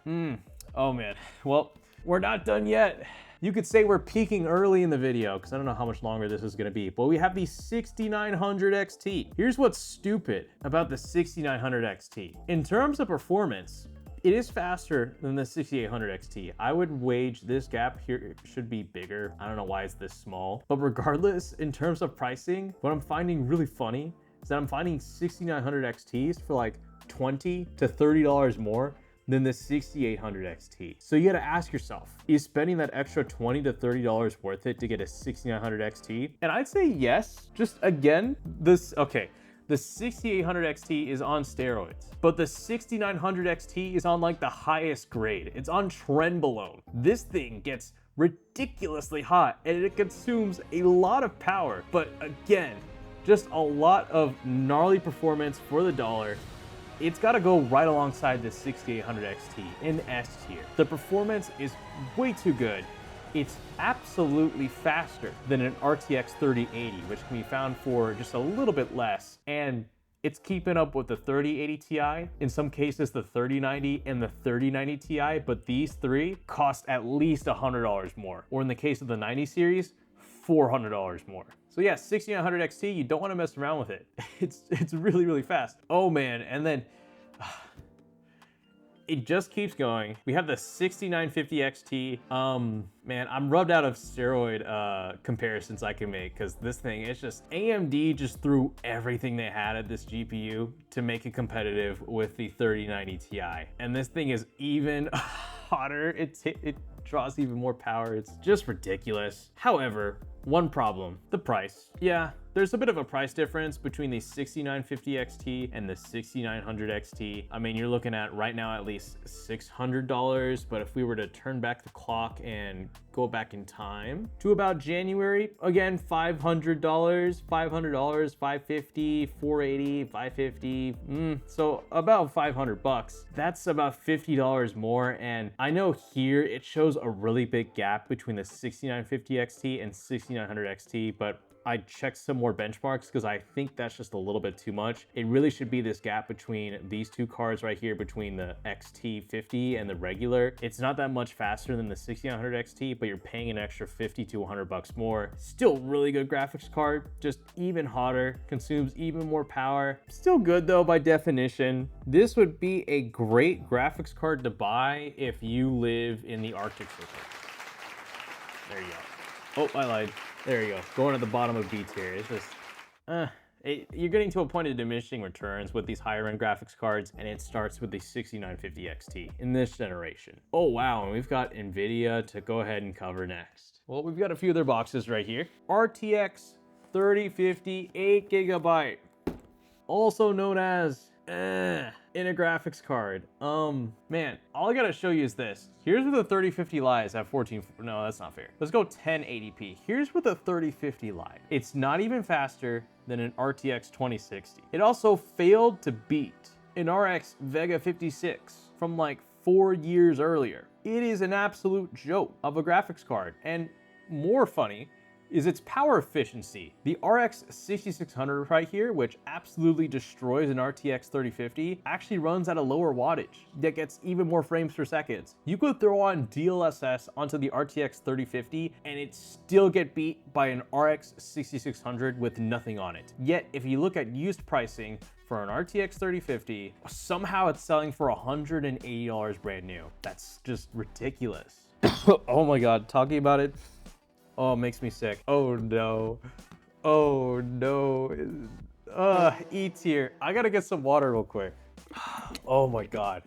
Oh man, well, we're not done yet. You could say we're peaking early in the video because I don't know how much longer this is gonna be, but we have the 6900 XT. Here's what's stupid about the 6900 XT. In terms of performance, it is faster than the 6800 XT. I would wager this gap here should be bigger. I don't know why it's this small, but regardless, in terms of pricing, what I'm finding really funny is that I'm finding 6900 XTs for like $20 to $30 more than the 6800 XT. So you gotta ask yourself, is spending that extra $20 to $30 worth it to get a 6900 XT? And I'd say yes. Just again, the 6800 XT is on steroids, but the 6900 XT is on like the highest grade. It's on trenbolone. This thing gets ridiculously hot and it consumes a lot of power, but again, just a lot of gnarly performance for the dollar. It's got to go right alongside the 6800 XT in S tier. The performance is way too good. It's absolutely faster than an RTX 3080, which can be found for just a little bit less. And it's keeping up with the 3080 Ti, in some cases the 3090 and the 3090 Ti, but these three cost at least $100 more. Or in the case of the 90 series, $400 more. So yeah, 6900 XT, you don't want to mess around with it. It's really, really fast. Oh man, and then it just keeps going. We have the 6950 XT. Man, I'm rubbed out of steroid comparisons I can make because this thing, it's just, AMD just threw everything they had at this GPU to make it competitive with the 3090 Ti. And this thing is even hotter. It draws even more power. It's just ridiculous. However, one problem, the price. Yeah, there's a bit of a price difference between the 6950 XT and the 6900 XT. I mean, you're looking at right now at least $600, but if we were to turn back the clock and go back in time to about January, again, $500, $550, 480, 550, so about 500 bucks. That's about $50 more, and I know here it shows a really big gap between the 6950 XT and 6900 XT, but I checked some more benchmarks because I think that's just a little bit too much. It really should be this gap between these two cards right here, between the XT50 and the regular. It's not that much faster than the 6900 XT, but you're paying an extra 50 to 100 bucks more. Still really good graphics card, just even hotter, consumes even more power. Still good though by definition. This would be a great graphics card to buy if you live in the Arctic Circle. There you go. Oh, I lied. There you go. Going at the bottom of B tier. It's just, you're getting to a point of diminishing returns with these higher end graphics cards, and it starts with the 6950 XT in this generation. Oh wow, and we've got NVIDIA to go ahead and cover next. Well, we've got a few other boxes right here. RTX 3050 8GB, also known as in a graphics card. Man, all I gotta show you is this. Here's where the 3050 lies at 14, no, that's not fair. Let's go 1080p. Here's where the 3050 lies. It's not even faster than an RTX 2060. It also failed to beat an RX Vega 56 from like 4 years earlier. It is an absolute joke of a graphics card. And more funny is its power efficiency. The RX 6600 right here, which absolutely destroys an RTX 3050, actually runs at a lower wattage that gets even more frames per second. You could throw on DLSS onto the RTX 3050 and it still get beat by an RX 6600 with nothing on it. Yet, if you look at used pricing for an RTX 3050, somehow it's selling for $180 brand new. That's just ridiculous. Oh my God, talking about it, oh, it makes me sick. Oh no. Oh no. E tier. I gotta get some water real quick. Oh my God.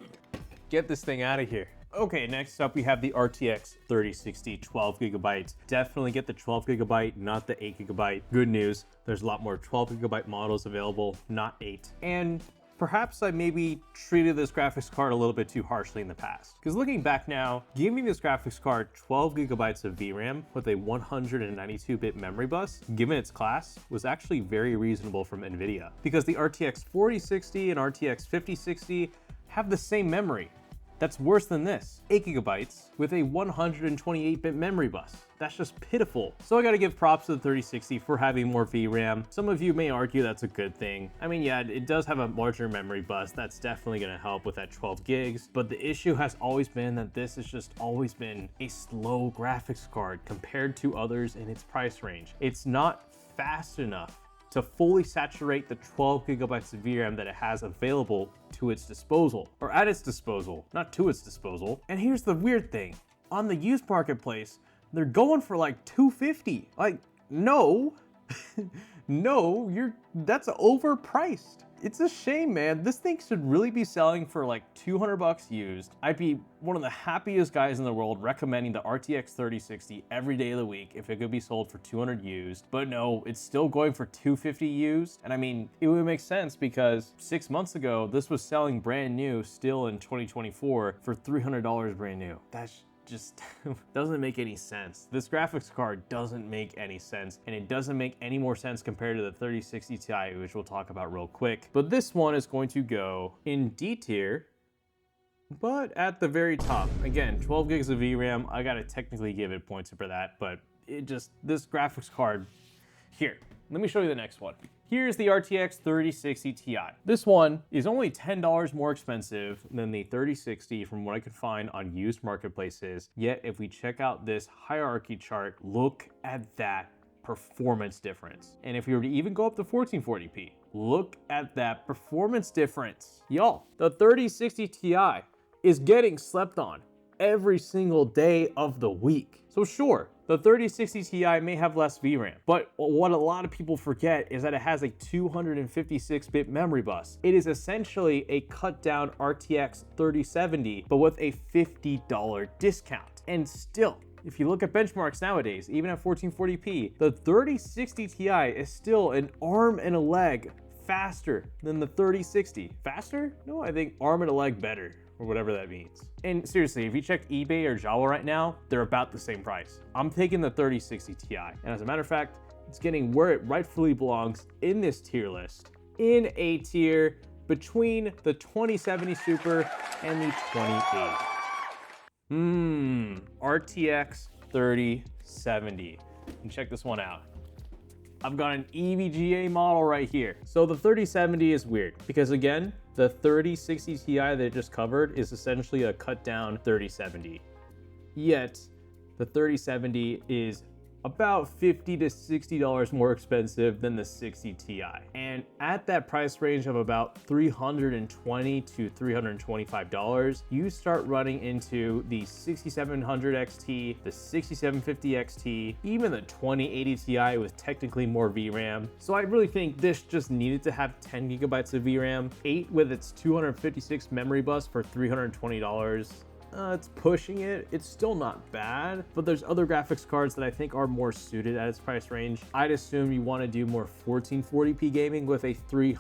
Get this thing out of here. Okay, next up we have the RTX 3060 12GB. Definitely get the 12GB, not the 8GB. Good news, there's a lot more 12GB models available, not 8. And perhaps I maybe treated this graphics card a little bit too harshly in the past. Because looking back now, giving this graphics card 12 gigabytes of VRAM with a 192-bit memory bus, given its class, was actually very reasonable from NVIDIA. Because the RTX 4060 and RTX 5060 have the same memory. That's worse than this, 8 gigabytes with a 128-bit memory bus. That's just pitiful. So I gotta give props to the 3060 for having more VRAM. Some of you may argue that's a good thing. I mean, yeah, it does have a larger memory bus. That's definitely gonna help with that 12 gigs. But the issue has always been that this has just always been a slow graphics card compared to others in its price range. It's not fast enough to fully saturate the 12 gigabytes of VRAM that it has available to its disposal, or at its disposal, not to its disposal. And here's the weird thing, on the used marketplace, they're going for like $250. Like, no, no, that's overpriced. It's a shame, man. This thing should really be selling for like 200 bucks used. I'd be one of the happiest guys in the world recommending the RTX 3060 every day of the week if it could be sold for 200 used. But no, it's still going for 250 used. And I mean, it would make sense because 6 months ago, this was selling brand new still in 2024 for $300 brand new. That's just doesn't make any sense. This graphics card doesn't make any sense, and it doesn't make any more sense compared to the 3060 Ti, which we'll talk about real quick. But this one is going to go in D tier, but at the very top. Again, 12 gigs of VRAM, I gotta technically give it points for that, but this graphics card, here, let me show you the next one. Here's the RTX 3060 Ti. This one is only $10 more expensive than the 3060 from what I could find on used marketplaces. Yet if we check out this hierarchy chart, look at that performance difference. And if we were to even go up to 1440p, look at that performance difference. Y'all, the 3060 Ti is getting slept on every single day of the week. So sure, the 3060 Ti may have less VRAM, but what a lot of people forget is that it has a 256-bit memory bus. It is essentially a cut down RTX 3070, but with a $50 discount. And still, if you look at benchmarks nowadays, even at 1440p, the 3060 Ti is still an arm and a leg faster than the 3060. Faster? No, I think arm and a leg better, or whatever that means. And seriously, if you check eBay or Java right now, they're about the same price. I'm taking the 3060 Ti, and as a matter of fact, it's getting where it rightfully belongs in this tier list, in A tier, between the 2070 Super and the 2080. RTX 3070. And check this one out. I've got an EVGA model right here. So the 3070 is weird because again, the 3060 Ti that I just covered is essentially a cut down 3070. Yet the 3070 is about $50 to $60 more expensive than the 60 Ti. And at that price range of about $320 to $325, you start running into the 6700 XT, the 6750 XT, even the 2080 Ti with technically more VRAM. So I really think this just needed to have 10 gigabytes of VRAM, 8 with its 256 memory bus for $320. It's pushing it. It's still not bad, but there's other graphics cards that I think are more suited at its price range. I'd assume you want to do more 1440p gaming with a $300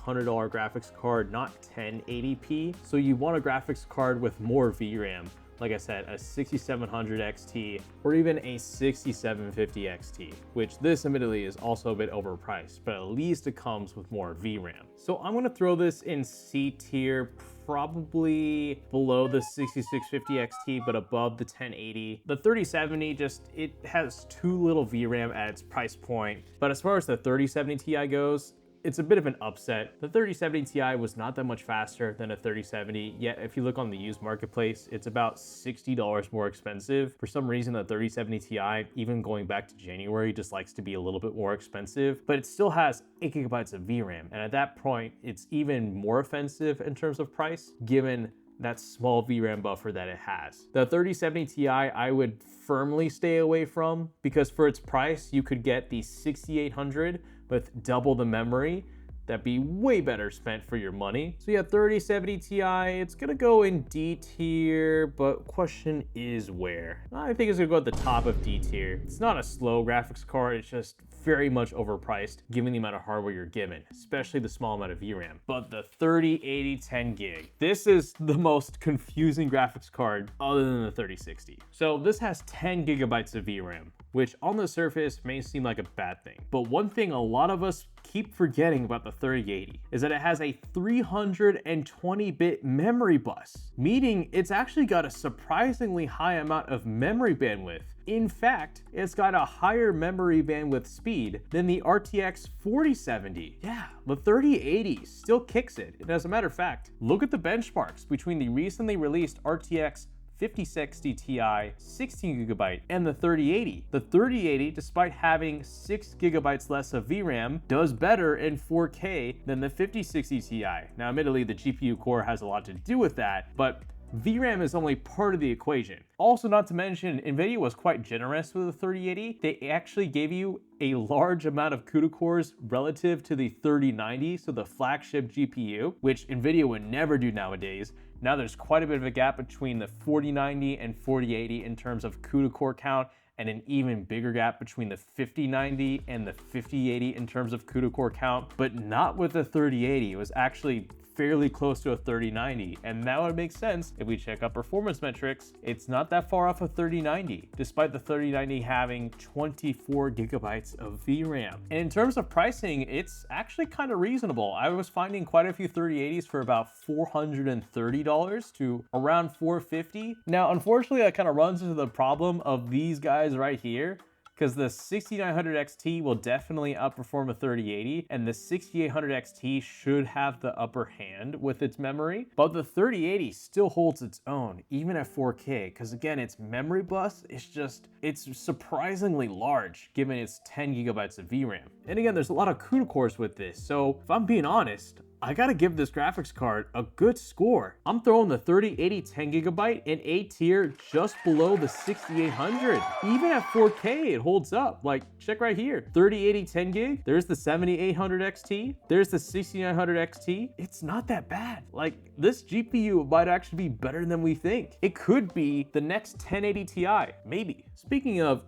graphics card, not 1080p. So you want a graphics card with more VRAM. Like I said, a 6700 XT or even a 6750 XT, which this admittedly is also a bit overpriced, but at least it comes with more VRAM. So I'm gonna throw this in C tier, probably below the 6650 XT, but above the 1080. The 3070 it has too little VRAM at its price point. But as far as the 3070 Ti goes, it's a bit of an upset. The 3070 Ti was not that much faster than a 3070, yet if you look on the used marketplace, it's about $60 more expensive. For some reason, the 3070 Ti, even going back to January, just likes to be a little bit more expensive, but it still has 8 gigabytes of VRAM. And at that point, it's even more offensive in terms of price, given that small VRAM buffer that it has. The 3070 Ti I would firmly stay away from because for its price, you could get the 6800 with double the memory. That'd be way better spent for your money. So yeah, 3070 Ti, it's gonna go in D tier, but question is where? I think it's gonna go at the top of D tier. It's not a slow graphics card, it's just very much overpriced given the amount of hardware you're given, especially the small amount of VRAM. But the 3080 10 gig, this is the most confusing graphics card other than the 3060. So this has 10 gigabytes of VRAM, which on the surface may seem like a bad thing. But one thing a lot of us keep forgetting about the 3080 is that it has a 320-bit memory bus, meaning it's actually got a surprisingly high amount of memory bandwidth. In fact, it's got a higher memory bandwidth speed than the RTX 4070. Yeah, the 3080 still kicks it. And as a matter of fact, look at the benchmarks between the recently released RTX 5060 Ti 16 gigabyte and the 3080. The 3080, despite having 6 gigabytes less of VRAM, does better in 4K than the 5060 Ti. Now, admittedly, the GPU core has a lot to do with that, but VRAM is only part of the equation. Also, not to mention, NVIDIA was quite generous with the 3080. They actually gave you a large amount of CUDA cores relative to the 3090, so the flagship GPU, which NVIDIA would never do nowadays. Now there's quite a bit of a gap between the 4090 and 4080 in terms of CUDA core count, and an even bigger gap between the 5090 and the 5080 in terms of CUDA core count, but not with the 3080. It was actually fairly close to a 3090, and that would make sense if we check out performance metrics. It's not that far off a 3090, despite the 3090 having 24 gigabytes of VRAM. And in terms of pricing, it's actually kind of reasonable. I was finding quite a few 3080s for about $430 to around $450. Now, unfortunately, that kind of runs into the problem of these guys right here, because the 6900 XT will definitely outperform a 3080, and the 6800 XT should have the upper hand with its memory. But the 3080 still holds its own, even at 4K, because again, its memory bus is it's surprisingly large, given its 10 gigabytes of VRAM. And again, there's a lot of CUDA cores with this, so if I'm being honest, I gotta give this graphics card a good score. I'm throwing the 3080 10 gigabyte in A tier just below the 6800. Even at 4K, it holds up. Like, check right here, 3080 10 gig, there's the 7800 XT, there's the 6900 XT. It's not that bad. Like, this GPU might actually be better than we think. It could be the next 1080 Ti, maybe. Speaking of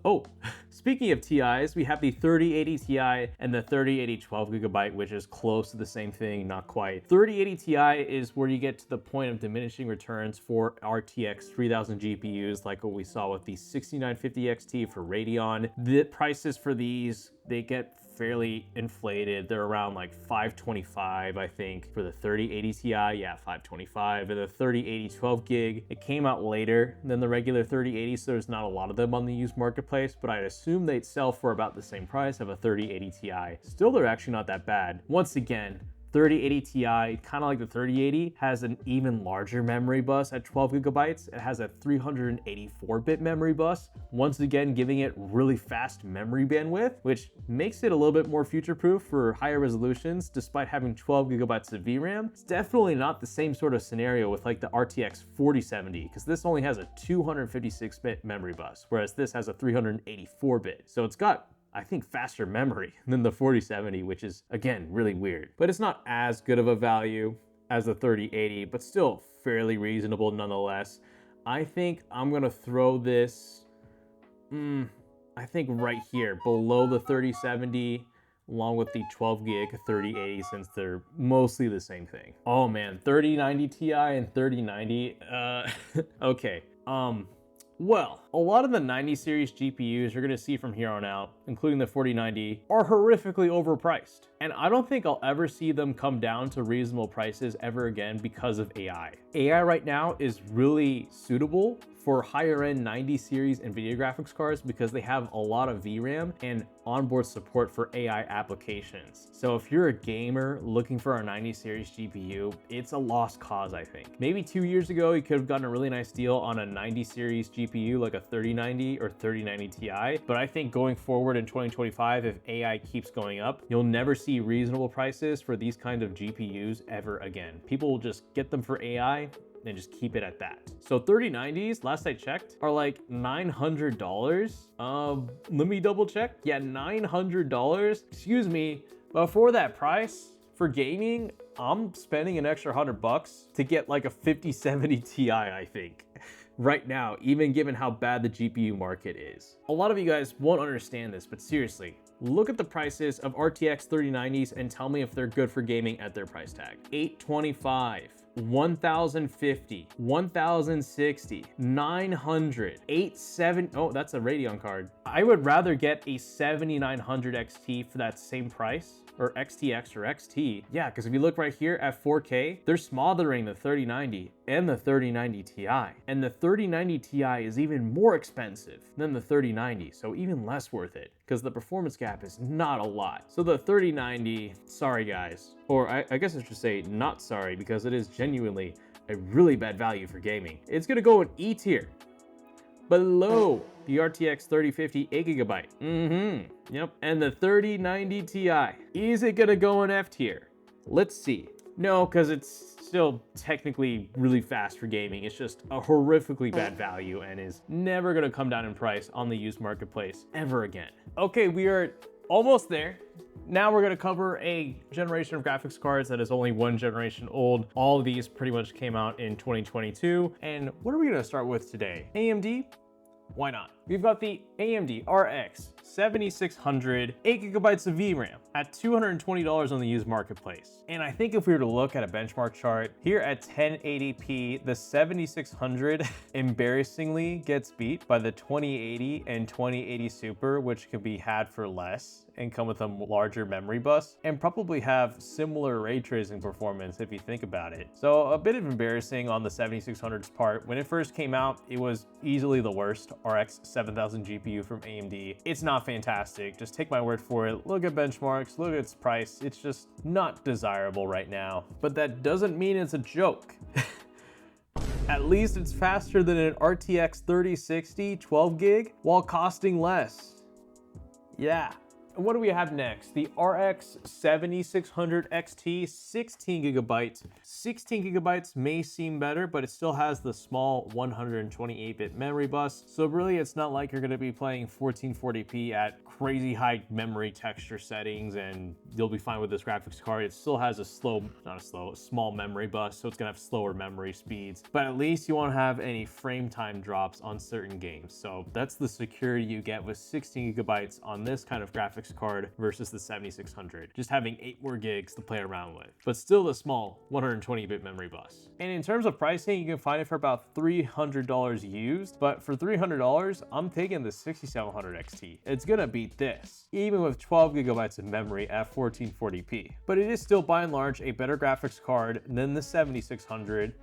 TIs, we have the 3080 Ti and the 3080 12 gigabyte, which is close to the same thing, not quite. 3080 Ti is where you get to the point of diminishing returns for RTX 3000 GPUs, like what we saw with the 6950 XT for Radeon. The prices for these, they get fairly inflated. They're around like $525, I think, for the 3080 Ti. Yeah, $525. And the 3080 12 gig, it came out later than the regular 3080, so there's not a lot of them on the used marketplace, but I'd assume they'd sell for about the same price of a 3080 Ti. Still, they're actually not that bad. Once again, 3080 Ti, kind of like the 3080, has an even larger memory bus at 12 gigabytes. It has a 384-bit memory bus, once again giving it really fast memory bandwidth, which makes it a little bit more future-proof for higher resolutions despite having 12 gigabytes of VRAM. It's definitely not the same sort of scenario with like the RTX 4070, because this only has a 256-bit memory bus, whereas this has a 384-bit. So it's got, I think, faster memory than the 4070, which is, again, really weird. But it's not as good of a value as the 3080, but still fairly reasonable nonetheless. I think I'm gonna throw this, I think right here, below the 3070, along with the 12 gig 3080, since they're mostly the same thing. Oh man, 3090 Ti and 3090, okay. Well, a lot of the 90 series GPUs you're gonna see from here on out, including the 4090, are horrifically overpriced. And I don't think I'll ever see them come down to reasonable prices ever again because of AI. AI right now is really suitable for higher end 90 series NVIDIA graphics cards because they have a lot of VRAM and onboard support for AI applications. So if you're a gamer looking for a 90 series GPU, it's a lost cause, I think. Maybe 2 years ago, you could have gotten a really nice deal on a 90 series GPU like a 3090 or 3090 Ti. But I think going forward in 2025, if AI keeps going up, you'll never see reasonable prices for these kinds of GPUs ever again. People will just get them for AI and just keep it at that. So 3090s, last I checked, are like $900. Let me double check. Yeah, $900. Excuse me, but for that price, for gaming, I'm spending an extra $100 to get like a 5070 Ti, I think. Right now, even given how bad the GPU market is. A lot of you guys won't understand this, but seriously, Look at the prices of RTX 3090s and tell me if they're good for gaming at their price tag. 825, 1050, 1060, 900, 870. Oh, that's a Radeon card. I would rather get a 7900 XT for that same price, or XTX or XT. Yeah, because if you look right here at 4K, they're smothering the 3090 and the 3090 Ti. And the 3090 Ti is even more expensive than the 3090, so even less worth it, because the performance gap is not a lot. So the 3090, sorry guys, or I guess I should say not sorry, because it is genuinely a really bad value for gaming. It's gonna go in E tier, below the RTX 3050 8GB. Yep. And the 3090 Ti. Is it gonna go in F tier? Let's see. No, because it's still technically really fast for gaming. It's just a horrifically bad value and is never gonna come down in price on the used marketplace ever again. Okay, we are almost there. Now we're gonna cover a generation of graphics cards that is only one generation old. All of these pretty much came out in 2022. And what are we gonna start with today? AMD? Why not? We've got the AMD RX 7600, 8GB of VRAM at $220 on the used marketplace. And I think if we were to look at a benchmark chart, here at 1080p, the 7600 embarrassingly gets beat by the 2080 and 2080 Super, which could be had for less and come with a larger memory bus and probably have similar ray tracing performance if you think about it. So a bit of embarrassing on the 7600's part. When it first came out, it was easily the worst RX 7000 GPU from AMD. It's not fantastic, just take my word for it. Look at benchmarks, look at its price. It's just not desirable right now, but that doesn't mean it's a joke. At least it's faster than an RTX 3060 12 gig while costing less. Yeah. And what do we have next? The RX 7600 XT, 16 gigabytes. 16 gigabytes may seem better, but it still has the small 128-bit memory bus. So really, it's not like you're gonna be playing 1440p at crazy high memory texture settings and you'll be fine with this graphics card. It still has a small memory bus, so it's gonna have slower memory speeds. But at least you won't have any frame time drops on certain games. So that's the security you get with 16 gigabytes on this kind of graphics card versus the 7600, just having 8 more gigs to play around with, but still the small 120-bit memory bus. And in terms of pricing, you can find it for about $300 used, but for $300, I'm taking the 6700 XT. It's gonna beat this, even with 12 gigabytes of memory at 1440p. But it is still by and large a better graphics card than the 7600.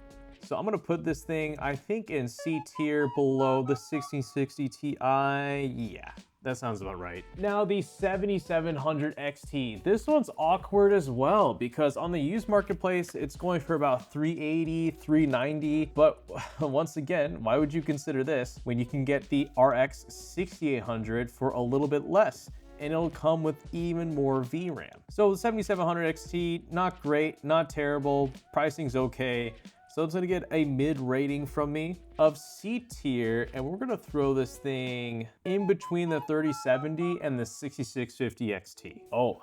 So I'm gonna put this thing, I think, in C tier below the 1660 Ti. Yeah, that sounds about right. Now the 7700 XT. This one's awkward as well because on the used marketplace, it's going for about $380, $390. But once again, why would you consider this when you can get the RX 6800 for a little bit less? And it'll come with even more VRAM. So the 7700 XT, not great, not terrible, pricing's okay. So it's gonna get a mid rating from me of C tier, and we're gonna throw this thing in between the 3070 and the 6650 XT. Oh,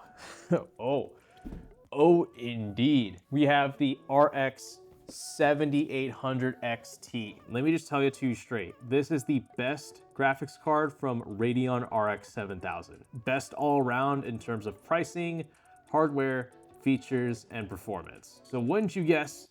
indeed. We have the RX 7800 XT. Let me just tell you to you straight. This is the best graphics card from Radeon RX 7000. Best all around in terms of pricing, hardware, features, and performance. So wouldn't you guess,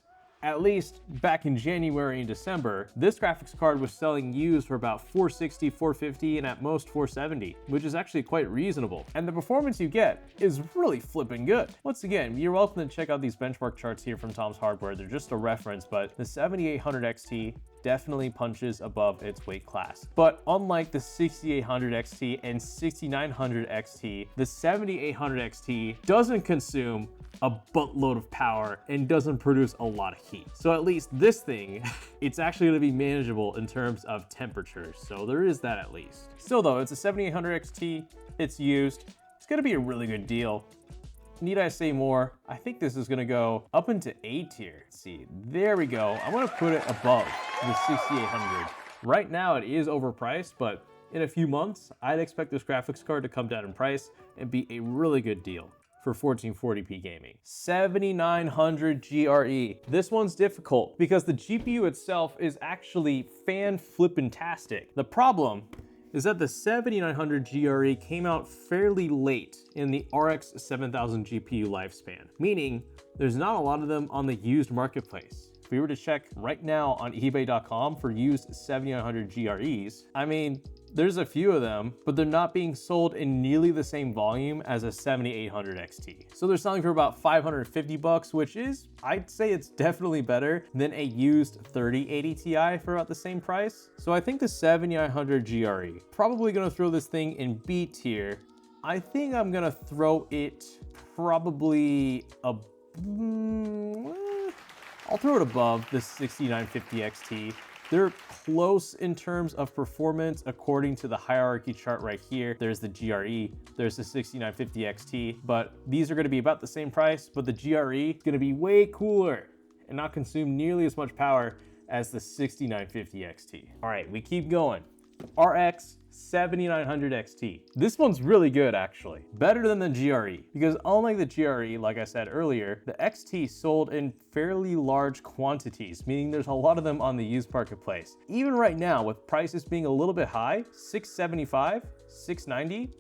at least back in January and December, this graphics card was selling used for about $460, $450, and at most $470, which is actually quite reasonable. And the performance you get is really flipping good. Once again, you're welcome to check out these benchmark charts here from Tom's Hardware. They're just a reference, but the 7800 XT definitely punches above its weight class. But unlike the 6800 XT and 6900 XT, the 7800 XT doesn't consume a buttload of power and doesn't produce a lot of heat. So at least this thing, it's actually gonna be manageable in terms of temperatures. So there is that at least. Still though, it's a 7800 XT, it's used, it's gonna be a really good deal. Need I say more? I think this is gonna go up into A tier. Let's see, there we go. I'm gonna put it above the 6800. Right now it is overpriced, but in a few months, I'd expect this graphics card to come down in price and be a really good deal for 1440p gaming. 7900 GRE. This one's difficult because the GPU itself is actually fan-flippin-tastic. The problem is that the 7900 GRE came out fairly late in the RX 7000 GPU lifespan, meaning there's not a lot of them on the used marketplace. If we were to check right now on eBay.com for used 7900 GREs, I mean, there's a few of them, but they're not being sold in nearly the same volume as a 7800 XT. So they're selling for about 550 bucks, which is, I'd say it's definitely better than a used 3080 Ti for about the same price. So I think the 7900 GRE, probably gonna throw this thing in B tier. I think I'm gonna throw it probably I'll throw it above the 6950 XT. They're close in terms of performance according to the hierarchy chart right here. There's the GRE, there's the 6950 XT, but these are gonna be about the same price, but the GRE is gonna be way cooler and not consume nearly as much power as the 6950 XT. All right, we keep going. RX 7900 XT. This one's really good actually, better than the GRE, because unlike the GRE, like I said earlier, the XT sold in fairly large quantities, meaning there's a lot of them on the used marketplace. Even right now, with prices being a little bit high, $675, $690,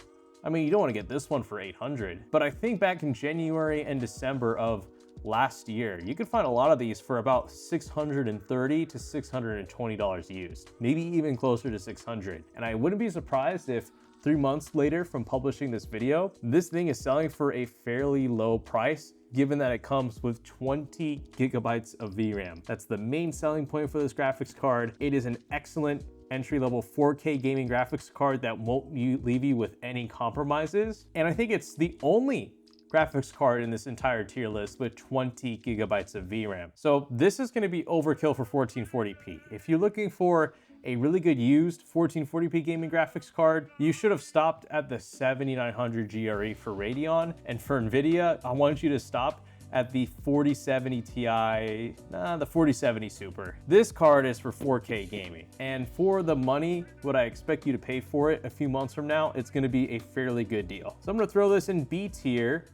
I mean, you don't want to get this one for $800, but I think back in January and December of last year, you could find a lot of these for about $630 to $620 used, maybe even closer to $600. And I wouldn't be surprised if 3 months later from publishing this video, this thing is selling for a fairly low price, given that it comes with 20 gigabytes of VRAM. That's the main selling point for this graphics card. It is an excellent entry-level 4K gaming graphics card that won't leave you with any compromises. And I think it's the only graphics card in this entire tier list with 20 gigabytes of VRAM. So this is gonna be overkill for 1440p. If you're looking for a really good used 1440p gaming graphics card, you should have stopped at the 7900 GRE for Radeon. And for NVIDIA, I want you to stop at the 4070 Ti, the 4070 Super. This card is for 4K gaming. And for the money, what I expect you to pay for it a few months from now, it's gonna be a fairly good deal. So I'm gonna throw this in B tier,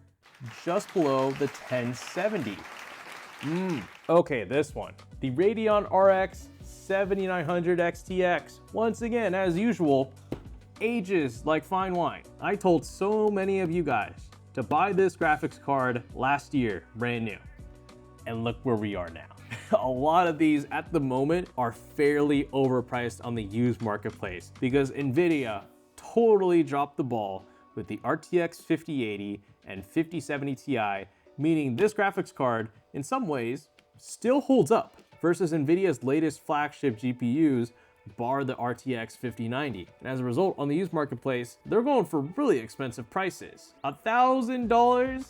just below the 1070. Okay, this one, the Radeon RX 7900 XTX. Once again, as usual, ages like fine wine. I told so many of you guys to buy this graphics card last year, brand new. And look where we are now. A lot of these at the moment are fairly overpriced on the used marketplace because NVIDIA totally dropped the ball with the RTX 5080 and 5070 Ti, meaning this graphics card, in some ways, still holds up versus NVIDIA's latest flagship GPUs, bar the RTX 5090. And as a result, on the used marketplace, they're going for really expensive prices. $1,000?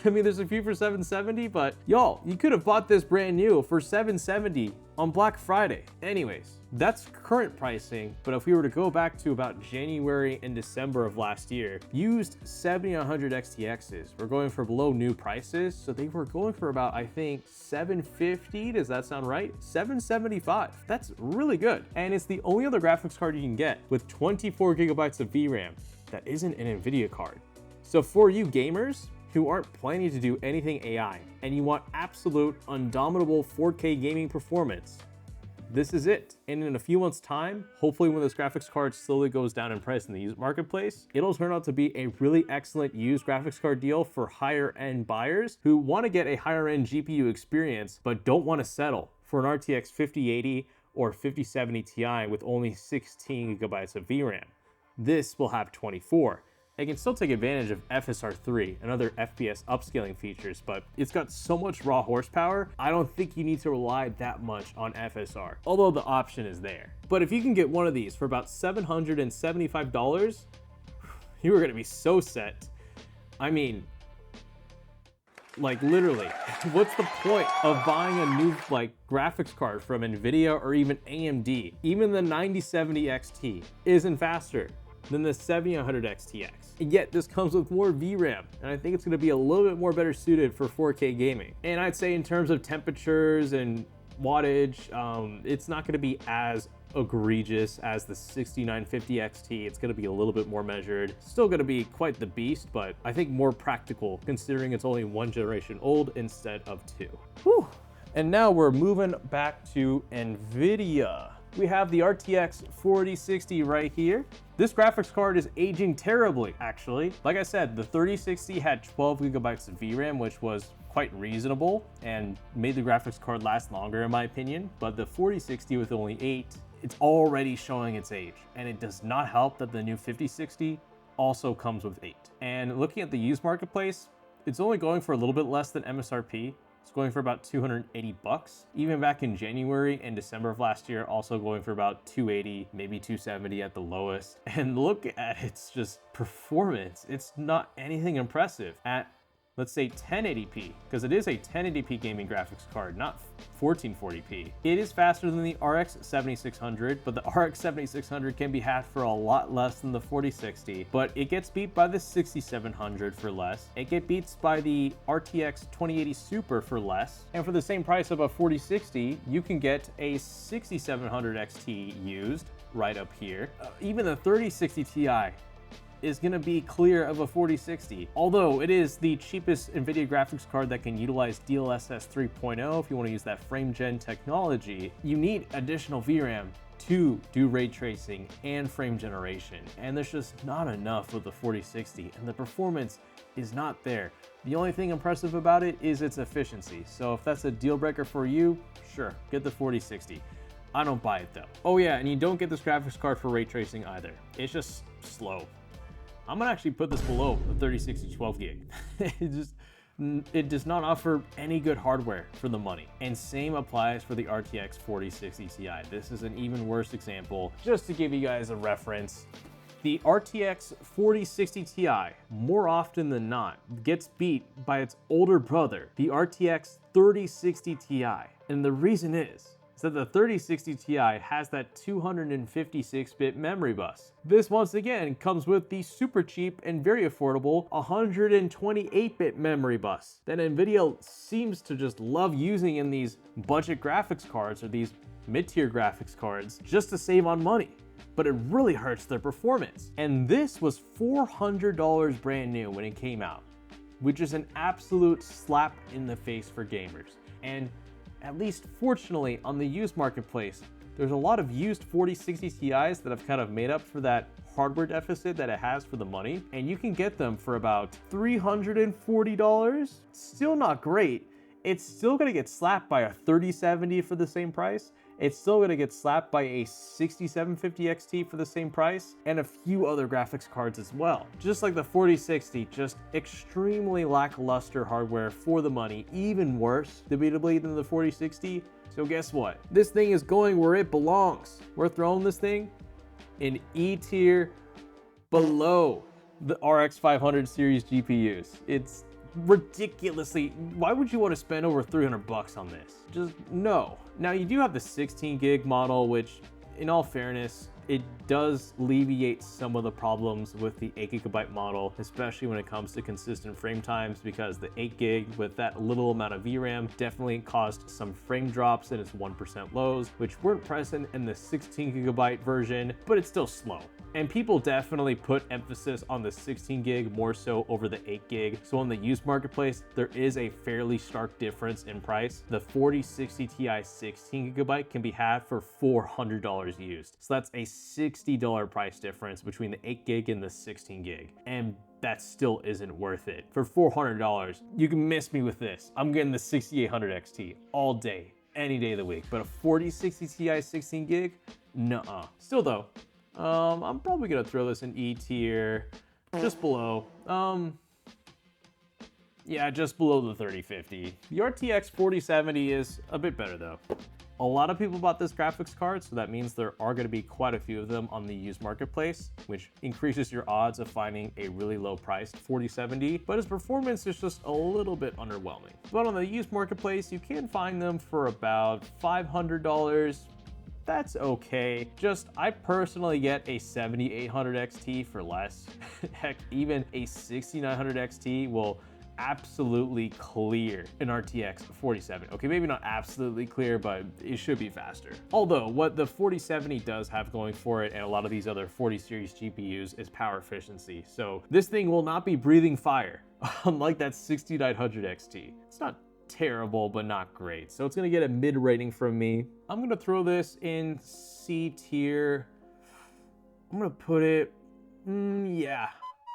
I mean, there's a few for $770, but y'all, you could have bought this brand new for $770 on Black Friday. Anyways, that's current pricing, but if we were to go back to about January and December of last year, used 7900 XTXs were going for below new prices, so they were going for about, I think, $750, does that sound right? $775, that's really good. And it's the only other graphics card you can get with 24 gigabytes of VRAM that isn't an NVIDIA card. So for you gamers who aren't planning to do anything AI and you want absolute undominable 4K gaming performance, this is it. And in a few months' time, hopefully when this graphics card slowly goes down in price in the used marketplace, it'll turn out to be a really excellent used graphics card deal for higher end buyers who want to get a higher end GPU experience, but don't want to settle for an RTX 5080 or 5070 Ti with only 16 gigabytes of VRAM. This will have 24. It can still take advantage of FSR3 and other FPS upscaling features, but it's got so much raw horsepower, I don't think you need to rely that much on FSR, although the option is there. But if you can get one of these for about $775, you are gonna be so set. I mean, like literally, what's the point of buying a new graphics card from NVIDIA or even AMD? Even the 9070 XT isn't faster than the 7900 XTX. And yet this comes with more VRAM, and I think it's gonna be a little bit more better suited for 4K gaming. And I'd say in terms of temperatures and wattage, it's not gonna be as egregious as the 6950 XT. It's gonna be a little bit more measured. Still gonna be quite the beast, but I think more practical considering it's only one generation old instead of two. Whew. And now we're moving back to NVIDIA. we have the RTX 4060 right here. This graphics card is aging terribly, actually. Like I said, the 3060 had 12 gigabytes of VRAM, which was quite reasonable and made the graphics card last longer in my opinion. But the 4060 with only 8, it's already showing its age. And it does not help that the new 5060 also comes with 8. And looking at the used marketplace, it's only going for a little bit less than MSRP. It's going for about 280 bucks. Even back in January and December of last year, also going for about 280, maybe 270 at the lowest. And look at its just performance. It's not anything impressive at, let's say, 1080p, because it is a 1080p gaming graphics card, not 1440p. It is faster than the RX 7600, but the RX 7600 can be had for a lot less than the 4060, but it gets beat by the 6700 for less. It gets beat by the RTX 2080 Super for less, and for the same price of a 4060, you can get a 6700 XT used right up here. Even the 3060 Ti is going to be clear of a 4060. Although it is the cheapest NVIDIA graphics card that can utilize DLSS 3.0 if you want to use that frame gen technology, you need additional VRAM to do ray tracing and frame generation. And there's just not enough with the 4060, and the performance is not there. The only thing impressive about it is its efficiency. So if that's a deal breaker for you, sure, get the 4060. I don't buy it though. Oh yeah, and you don't get this graphics card for ray tracing either. It's just slow. I'm gonna actually put this below the 3060 12 gig. It does not offer any good hardware for the money. And same applies for the RTX 4060 Ti. This is an even worse example. Just to give you guys a reference, the RTX 4060 Ti, more often than not, gets beat by its older brother, the RTX 3060 Ti. And the reason is that the 3060 Ti has that 256-bit memory bus. This once again comes with the super cheap and very affordable 128-bit memory bus that NVIDIA seems to just love using in these budget graphics cards or these mid-tier graphics cards just to save on money. But it really hurts their performance. And this was $400 brand new when it came out, which is an absolute slap in the face for gamers. And at least fortunately on the used marketplace, there's a lot of used 4060 Ti's that have kind of made up for that hardware deficit that it has for the money, and you can get them for about $340. Still not great. It's still gonna get slapped by a 3070 for the same price. It's still gonna get slapped by a 6750 XT for the same price, and a few other graphics cards as well. Just like the 4060, just extremely lackluster hardware for the money, even worse, debatably, than the 4060. So guess what? This thing is going where it belongs. We're throwing this thing in E tier below the RX 500 series GPUs. It's ridiculously, why would you want to spend over 300 bucks on this? Just no. Now you do have the 16 gig model, which in all fairness, it does alleviate some of the problems with the 8 gigabyte model, especially when it comes to consistent frame times, because the 8 gig with that little amount of VRAM definitely caused some frame drops in its 1% lows, which weren't present in the 16 gigabyte version, but it's still slow. And people definitely put emphasis on the 16 gig more so over the 8 gig. So on the used marketplace, there is a fairly stark difference in price. The 4060 Ti 16 gigabyte can be had for $400 used. So that's a $60 price difference between the 8 gig and the 16 gig. And that still isn't worth it. For $400, you can miss me with this. I'm getting the 6800 XT all day, any day of the week. But a 4060 Ti 16 gig, nuh-uh. Still though, I'm probably gonna throw this in E tier, just below. Yeah, just below the 3050. The RTX 4070 is a bit better though. A lot of people bought this graphics card, so that means there are gonna be quite a few of them on the used marketplace, which increases your odds of finding a really low priced 4070, but its performance is just a little bit underwhelming. But on the used marketplace, you can find them for about $500. That's okay. Just, I personally get a 7800 XT for less. Heck, even a 6900 XT will absolutely clear an RTX 4070. Okay, maybe not absolutely clear, but it should be faster. Although, what the 4070 does have going for it, and a lot of these other 40 series GPUs, is power efficiency. So this thing will not be breathing fire, unlike that 6900 XT. It's not terrible, but not great. So it's gonna get a mid rating from me. I'm gonna throw this in C tier. I'm gonna put it, yeah.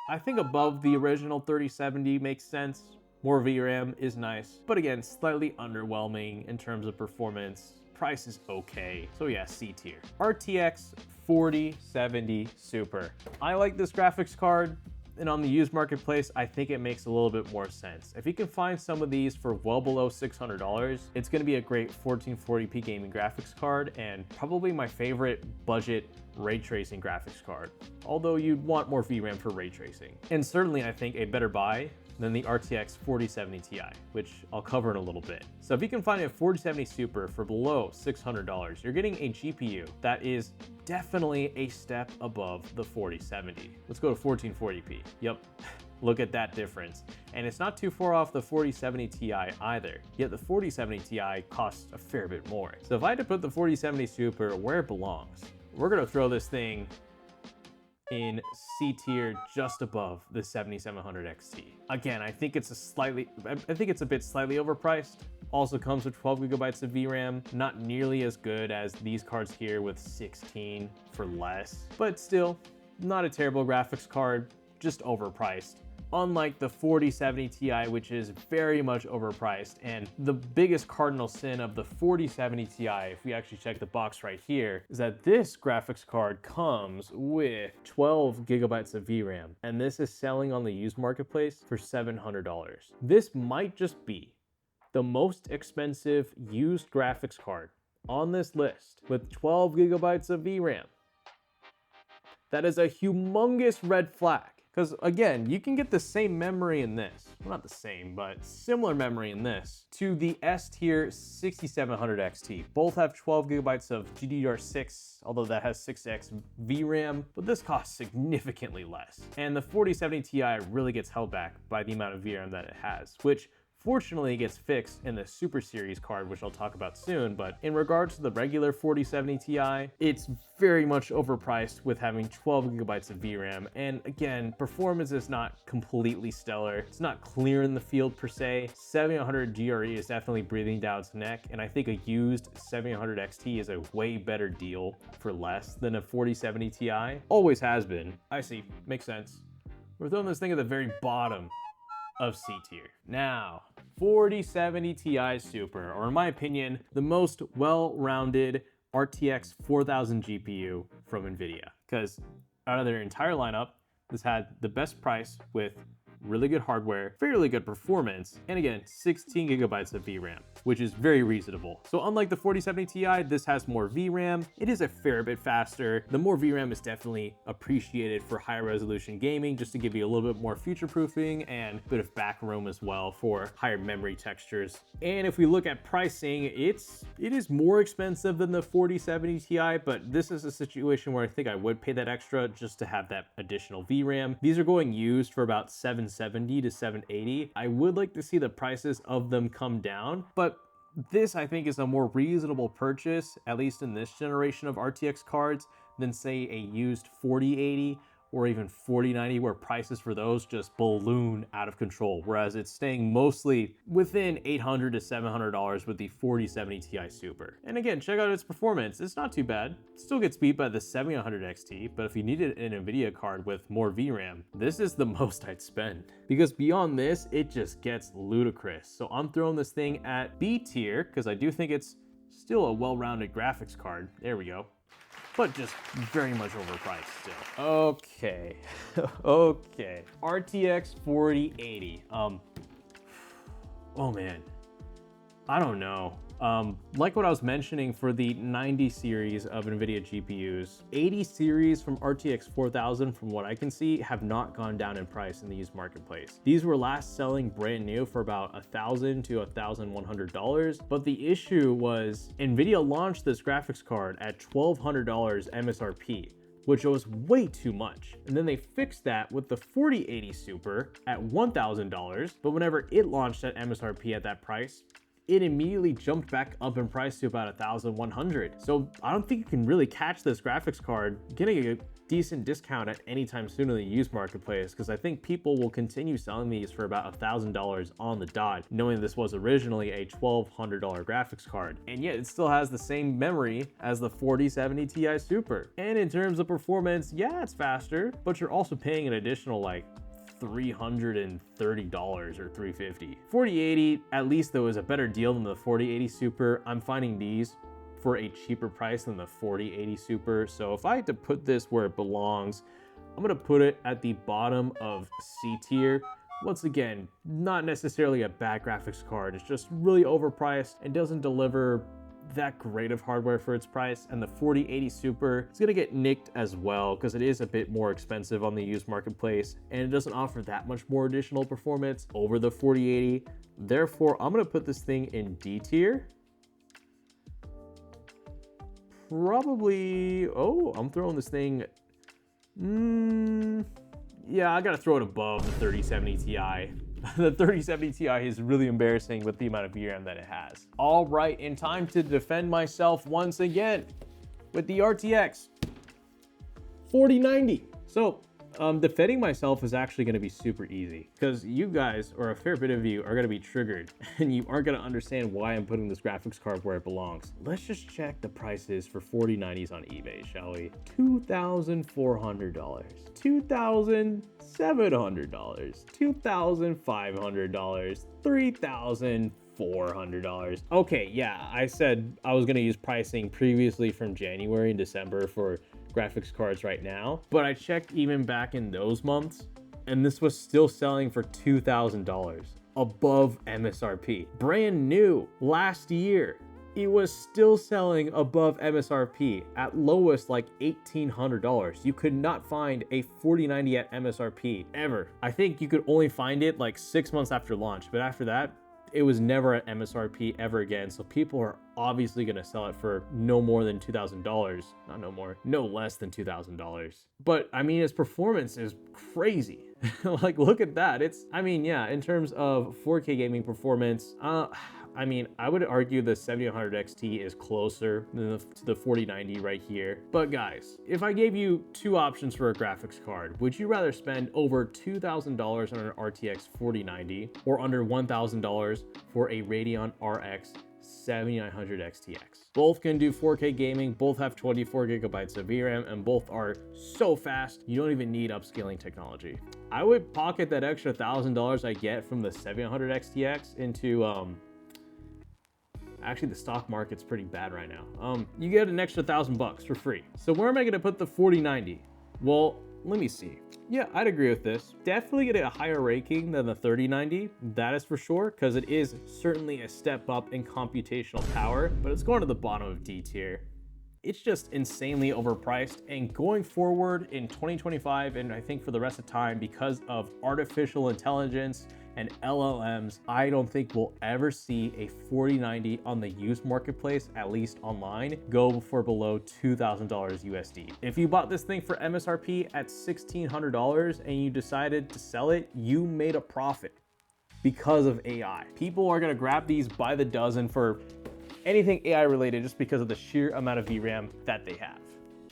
I think above the original 3070 makes sense. More VRAM is nice, but again, slightly underwhelming in terms of performance. Price is okay, so yeah, C tier. RTX 4070 Super. I like this graphics card, and on the used marketplace, I think it makes a little bit more sense. If you can find some of these for well below $600, it's gonna be a great 1440p gaming graphics card, and probably my favorite budget ray tracing graphics card, although you'd want more VRAM for ray tracing. And certainly, I think a better buy than the RTX 4070 Ti, which I'll cover in a little bit. So if you can find a 4070 Super for below $600, you're getting a GPU that is definitely a step above the 4070. Let's go to 1440p. Yep. Look at that difference. And it's not too far off the 4070 Ti either, yet the 4070 Ti costs a fair bit more. So if I had to put the 4070 Super where it belongs, we're gonna throw this thing in C tier, just above the 7700 XT. Again, I think it's a bit slightly overpriced. Also comes with 12 gigabytes of VRAM, not nearly as good as these cards here with 16 for less, but still not a terrible graphics card, just overpriced. Unlike the 4070 Ti, which is very much overpriced, and the biggest cardinal sin of the 4070 Ti, if we actually check the box right here, is that this graphics card comes with 12 gigabytes of VRAM, and this is selling on the used marketplace for $700. This might just be the most expensive used graphics card on this list with 12 gigabytes of VRAM. That is a humongous red flag. Because again, you can get the same memory in this, well, not the same, but similar memory in this to the S tier 6700 XT. Both have 12 gigabytes of GDDR6, although that has 6x VRAM, but this costs significantly less. And the 4070 Ti really gets held back by the amount of VRAM that it has, which fortunately gets fixed in the Super Series card, which I'll talk about soon, but in regards to the regular 4070 Ti, it's very much overpriced with having 12 gigabytes of VRAM, and again, performance is not completely stellar. It's not clear in the field per se. 7800 GRE is definitely breathing down its neck, and I think a used 7800 XT is a way better deal for less than a 4070 Ti. Always has been. I see, makes sense. We're throwing this thing at the very bottom of C tier. Now, 4070 Ti Super, or in my opinion, the most well-rounded RTX 4000 GPU from NVIDIA. Because out of their entire lineup, this had the best price with really good hardware, fairly good performance, and again, 16 gigabytes of VRAM, which is very reasonable. So unlike the 4070 Ti, this has more VRAM. It is a fair bit faster. The more VRAM is definitely appreciated for higher resolution gaming, just to give you a little bit more future proofing and a bit of back room as well for higher memory textures. And if we look at pricing, it is more expensive than the 4070 Ti, but this is a situation where I think I would pay that extra just to have that additional VRAM. These are going used for about $770 to $780. I would like to see the prices of them come down, but this I think is a more reasonable purchase, at least in this generation of RTX cards, than say a used 4080 or even 4090, where prices for those just balloon out of control, whereas it's staying mostly within $800 to $700 with the 4070 Ti Super. And again, check out its performance. It's not too bad. It still gets beat by the 7800 XT, but if you needed an NVIDIA card with more VRAM, this is the most I'd spend. Because beyond this, it just gets ludicrous. So I'm throwing this thing at B tier, because I do think it's still a well-rounded graphics card. There we go. But just very much overpriced still. Okay, okay. RTX 4080. Oh man, I don't know. Like what I was mentioning for the 90 series of NVIDIA GPUs, 80 series from RTX 4000, from what I can see, have not gone down in price in the used marketplace. These were last selling brand new for about $1,000 to $1,100, but the issue was NVIDIA launched this graphics card at $1,200 MSRP, which was way too much. And then they fixed that with the 4080 Super at $1,000, but whenever it launched at MSRP at that price, it immediately jumped back up in price to about 1,100. So I don't think you can really catch this graphics card getting a decent discount at any time soon in the used marketplace, because I think people will continue selling these for about $1,000 on the dot, knowing this was originally a $1,200 graphics card. And yet it still has the same memory as the 4070 Ti Super. And in terms of performance, yeah, it's faster, but you're also paying an additional like $330 or $350. 4080, at least though, is a better deal than the 4080 Super. I'm finding these for a cheaper price than the 4080 Super. So if I had to put this where it belongs, I'm gonna put it at the bottom of C tier. Once again, not necessarily a bad graphics card. It's just really overpriced and doesn't deliver that great of hardware for its price. And the 4080 Super is gonna get nicked as well because it is a bit more expensive on the used marketplace and it doesn't offer that much more additional performance over the 4080. Therefore, I'm gonna put this thing in D tier. Probably, oh, I'm throwing this thing, yeah, I gotta throw it above the 3070 Ti. The 3070 Ti is really embarrassing with the amount of VRAM that it has. All right, in time to defend myself once again with the RTX 4090. So, defending myself is actually gonna be super easy because you guys, or a fair bit of you, are gonna be triggered and you aren't gonna understand why I'm putting this graphics card where it belongs. Let's just check the prices for 4090s on eBay, shall we? $2,400, $2,700, $2,500, $3,400. Okay, yeah, I said I was gonna use pricing previously from January and December for graphics cards right now, but I checked even back in those months and this was still selling for $2,000 above MSRP. Brand new last year, it was still selling above MSRP, at lowest like $1,800. You could not find a 4090 at MSRP ever. I think you could only find it like 6 months after launch, but after that, it was never at MSRP ever again. So people are obviously gonna sell it for no more than $2,000. Not no more, no less than $2,000. But I mean, its performance is crazy. Like, look at that. It's, I mean, yeah, in terms of 4K gaming performance, I mean, I would argue the 7100 XT is closer than to the 4090 right here. But guys, if I gave you two options for a graphics card, would you rather spend over $2,000 on an RTX 4090 or under $1,000 for a Radeon RX 7900 XTX? Both can do 4K gaming, both have 24 gigabytes of VRAM, and both are so fast, you don't even need upscaling technology. I would pocket that extra $1,000 I get from the 700 XTX into, actually, the stock market's pretty bad right now. You get an extra $1,000 for free. So where am I gonna put the 4090? Well, let me see. Yeah, I'd agree with this. Definitely get a higher ranking than the 3090, that is for sure, because it is certainly a step up in computational power, but it's going to the bottom of D tier. It's just insanely overpriced, and going forward in 2025, and I think for the rest of time, because of artificial intelligence and LLMs, I don't think we'll ever see a 4090 on the used marketplace, at least online, go for below $2,000 USD. If you bought this thing for MSRP at $1,600 and you decided to sell it, you made a profit because of AI. People are gonna grab these by the dozen for anything AI related just because of the sheer amount of VRAM that they have.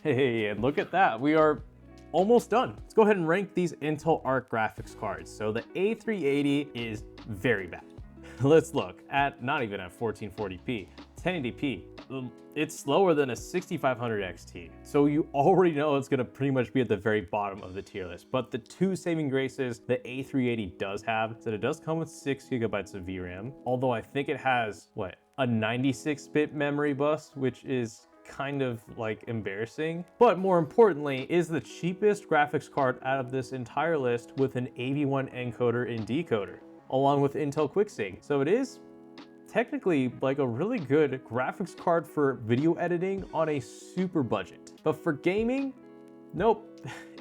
Hey, and look at that, we are almost done. Let's go ahead and rank these Intel Arc graphics cards. So the A380 is very bad. Let's look at, not even at 1440p, 1080p. It's slower than a 6500 XT. So you already know it's gonna pretty much be at the very bottom of the tier list. But the two saving graces the A380 does have is that it does come with 6 gigabytes of VRAM, although I think it has, what, a 96-bit memory bus, which is kind of like embarrassing. But more importantly, is the cheapest graphics card out of this entire list with an AV1 encoder and decoder, along with Intel QuickSync. So it is technically like a really good graphics card for video editing on a super budget. But for gaming, nope,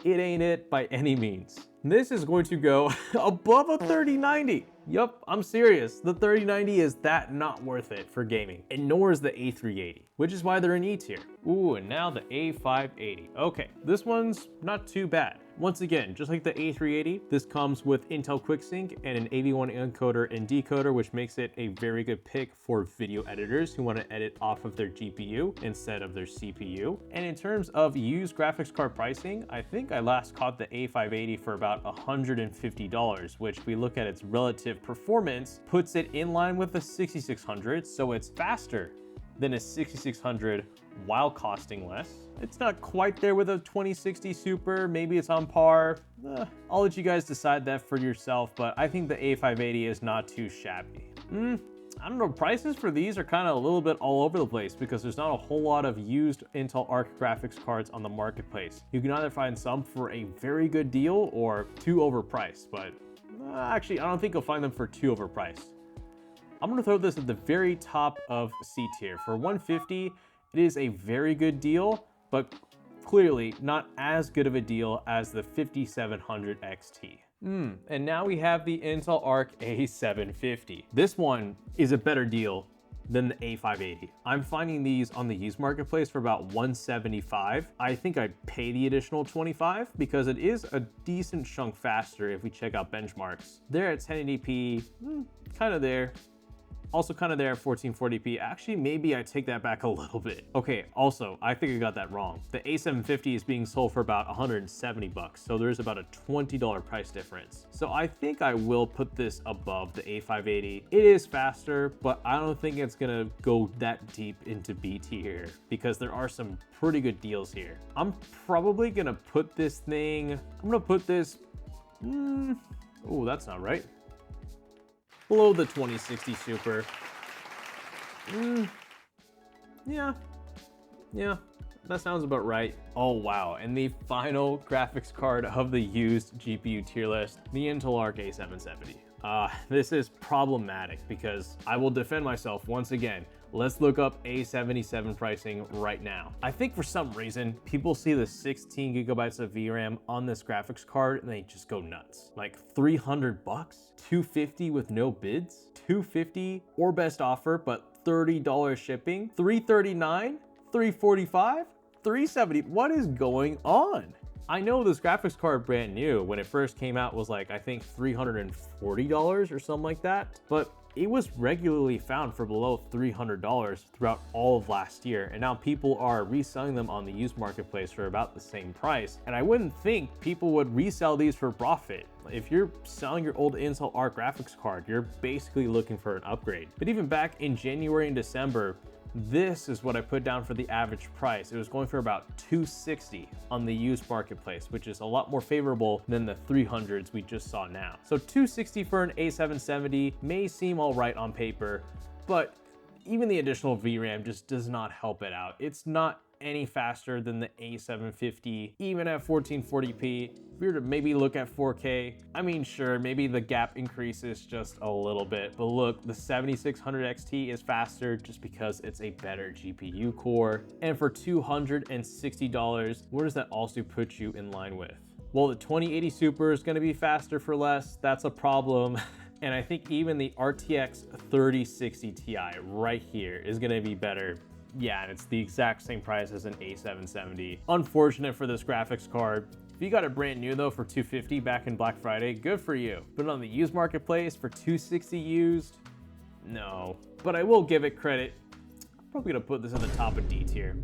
it ain't it by any means. This is going to go above a 3090. Yup, I'm serious. The 3090 is that not worth it for gaming, and nor is the A380, which is why they're in E tier. Ooh, and now the A580. Okay, this one's not too bad. Once again, just like the A380, this comes with Intel QuickSync and an AV1 encoder and decoder, which makes it a very good pick for video editors who want to edit off of their GPU instead of their CPU. And in terms of used graphics card pricing, I think I last caught the A580 for about $150, which if we look at its relative performance, puts it in line with the 6600, so it's faster than a 6600 while costing less. It's not quite there with a 2060 Super, maybe it's on par. I'll let you guys decide that for yourself, but I think the A580 is not too shabby. I don't know, prices for these are kind of a little bit all over the place because there's not a whole lot of used Intel Arc graphics cards on the marketplace. You can either find some for a very good deal or too overpriced, but actually I don't think you'll find them for too overpriced. I'm gonna throw this at the very top of C tier. For $150, it is a very good deal, but clearly not as good of a deal as the 5700 XT. And now we have the Intel Arc A750. This one is a better deal than the A580. I'm finding these on the used marketplace for about $175. I think I'd pay the additional $25 because it is a decent chunk faster if we check out benchmarks. They're at 1080p, kind of there. Also kind of there at 1440p. Actually, maybe I take that back a little bit. Okay, also, I think I got that wrong. The A750 is being sold for about 170 bucks, so there's about a $20 price difference. So I think I will put this above the A580. It is faster, but I don't think it's gonna go that deep into B tier because there are some pretty good deals here. I'm probably gonna put this thing, I'm gonna put this, oh, that's not right. Below the 2060 Super. Yeah, that sounds about right. Oh wow, and the final graphics card of the used GPU tier list, the Intel ARC A770. This is problematic because I will defend myself once again. Let's look up A77 pricing right now. I think for some reason, people see the 16 gigabytes of VRAM on this graphics card and they just go nuts. Like 300 bucks, 250 with no bids, 250 or best offer, but $30 shipping, 339, 345, 370. What is going on? I know this graphics card brand new when it first came out was like, I think $340 or something like that, but it was regularly found for below $300 throughout all of last year, and now people are reselling them on the used marketplace for about the same price. And I wouldn't think people would resell these for profit. If you're selling your old Intel Arc graphics card, you're basically looking for an upgrade. But even back in January and December, this is what I put down for the average price. It was going for about $260 on the used marketplace, which is a lot more favorable than the 300s we just saw now. So $260 for an A770 may seem all right on paper, but even the additional VRAM just does not help it out. It's not any faster than the A750, even at 1440p. If we were to maybe look at 4K, I mean, sure, maybe the gap increases just a little bit, but look, the 7600 XT is faster just because it's a better GPU core. And for $260, where does that also put you in line with? Well, the 2080 Super is gonna be faster for less. That's a problem. And I think even the RTX 3060 Ti right here is gonna be better. Yeah, and it's the exact same price as an A770. Unfortunate for this graphics card. If you got it brand new though for $250 back in Black Friday, good for you. But on the used marketplace for $260 used, no. But I will give it credit. I'm probably gonna put this in the top of D tier.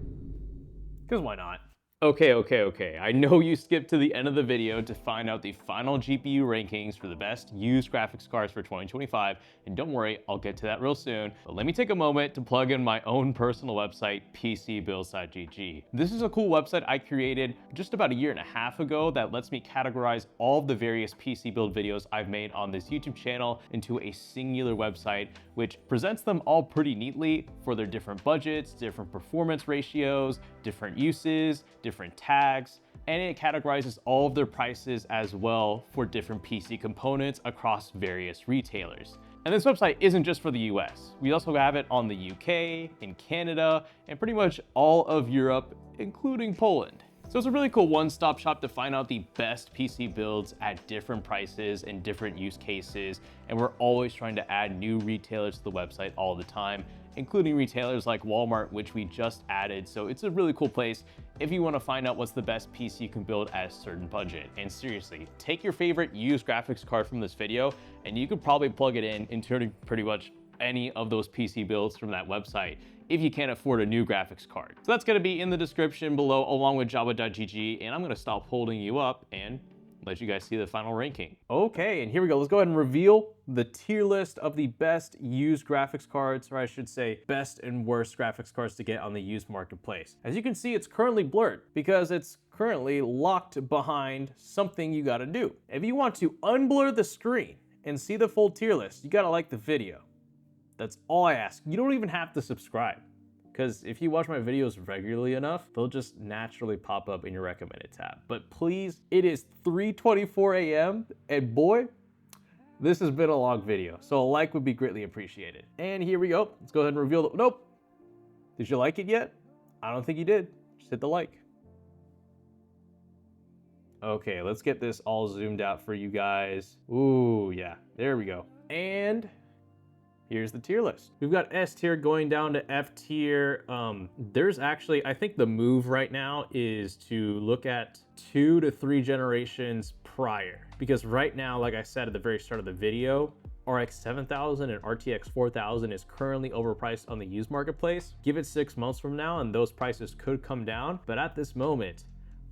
Because why not? Okay. I know you skipped to the end of the video to find out the final GPU rankings for the best used graphics cards for 2025, and don't worry, I'll get to that real soon. But let me take a moment to plug in my own personal website, PCBuilds.gg. This is a cool website I created just about a year and a half ago that lets me categorize all of the various PC build videos I've made on this YouTube channel into a singular website, which presents them all pretty neatly for their different budgets, different performance ratios, different uses, different tags, and it categorizes all of their prices as well for different PC components across various retailers. And this website isn't just for the US. We also have it on the UK, in Canada, and pretty much all of Europe, including Poland. So it's a really cool one-stop shop to find out the best PC builds at different prices and different use cases. And we're always trying to add new retailers to the website all the time. including retailers like Walmart, which we just added. So it's a really cool place if you want to find out what's the best PC you can build at a certain budget. And seriously, take your favorite used graphics card from this video and you could probably plug it in into pretty much any of those PC builds from that website if you can't afford a new graphics card. So that's going to be in the description below along with java.gg, and I'm going to stop holding you up and let you guys see the final ranking. Okay, and here we go. Let's go ahead and reveal the tier list of the best used graphics cards, or I should say best and worst graphics cards to get on the used marketplace. As you can see, it's currently blurred because it's currently locked behind something you gotta do. If you want to unblur the screen and see the full tier list, you gotta like the video. That's all I ask. You don't even have to subscribe, because if you watch my videos regularly enough, they'll just naturally pop up in your recommended tab. But please, it is 3:24 a.m. and boy, this has been a long video, so a like would be greatly appreciated. And here we go. Let's go ahead and reveal the, nope. Did you like it yet? I don't think you did. Just hit the like. Okay, let's get this all zoomed out for you guys. Ooh, yeah, there we go. And here's the tier list. We've got S tier going down to F tier. There's actually, I think the move right now is to look at 2 to 3 generations prior. Because right now, like I said at the very start of the video, RX 7000 and RTX 4000 is currently overpriced on the used marketplace. Give it 6 months from now and those prices could come down. But at this moment,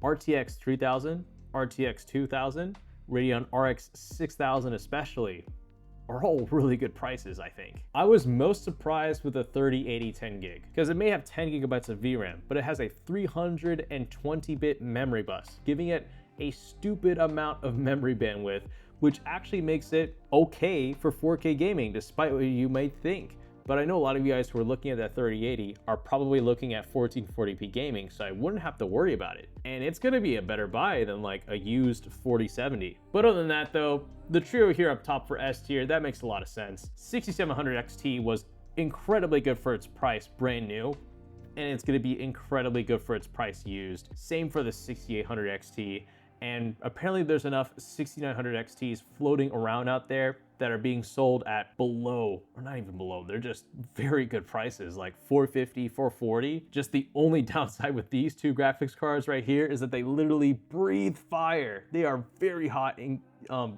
RTX 3000, RTX 2000, Radeon RX 6000 especially, are all really good prices, I think. I was most surprised with the 3080 10 gig because it may have 10 gigabytes of VRAM, but it has a 320-bit memory bus, giving it a stupid amount of memory bandwidth, which actually makes it okay for 4K gaming, despite what you might think. But I know a lot of you guys who are looking at that 3080 are probably looking at 1440p gaming, so I wouldn't have to worry about it. And it's gonna be a better buy than like a used 4070. But other than that though, the trio here up top for S tier, that makes a lot of sense. 6700 XT was incredibly good for its price brand new, and it's gonna be incredibly good for its price used. Same for the 6800 XT. And apparently there's enough 6900 XTs floating around out there that are being sold at below, or not even below, they're just very good prices, like 450, 440. Just the only downside with these two graphics cards right here is that they literally breathe fire. They are very hot and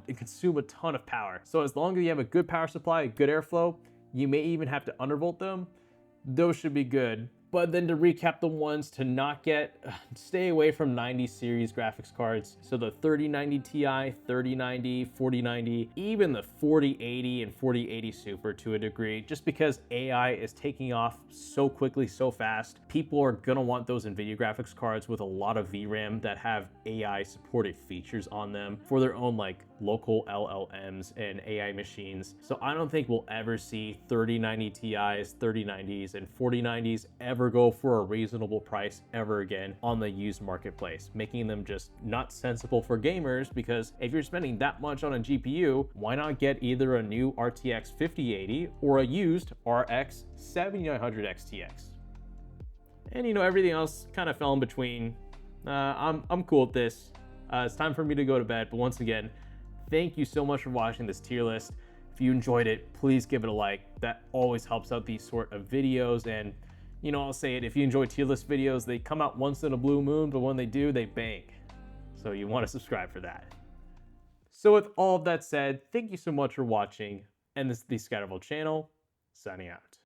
consume a ton of power. So as long as you have a good power supply, good airflow, you may even have to undervolt them, those should be good. But then to recap the ones to not get, stay away from 90 series graphics cards. So the 3090 Ti, 3090, 4090, even the 4080 and 4080 Super to a degree, just because AI is taking off so quickly, so fast. People are gonna want those NVIDIA graphics cards with a lot of VRAM that have AI supported features on them for their own like local LLMs and AI machines. So I don't think we'll ever see 3090 Ti's, 3090s, and 4090s ever go for a reasonable price ever again on the used marketplace, making them just not sensible for gamers, because if you're spending that much on a GPU, why not get either a new RTX 5080 or a used RX 7900 XTX? And you know, everything else kind of fell in between. I'm cool with this. It's time for me to go to bed, but once again, thank you so much for watching this tier list. If you enjoyed it, please give it a like. That always helps out these sort of videos. And you know, I'll say it, if you enjoy tier list videos, they come out once in a blue moon, but when they do, they bang. So you want to subscribe for that. So with all of that said, thank you so much for watching, and this is the Scatterable channel, signing out.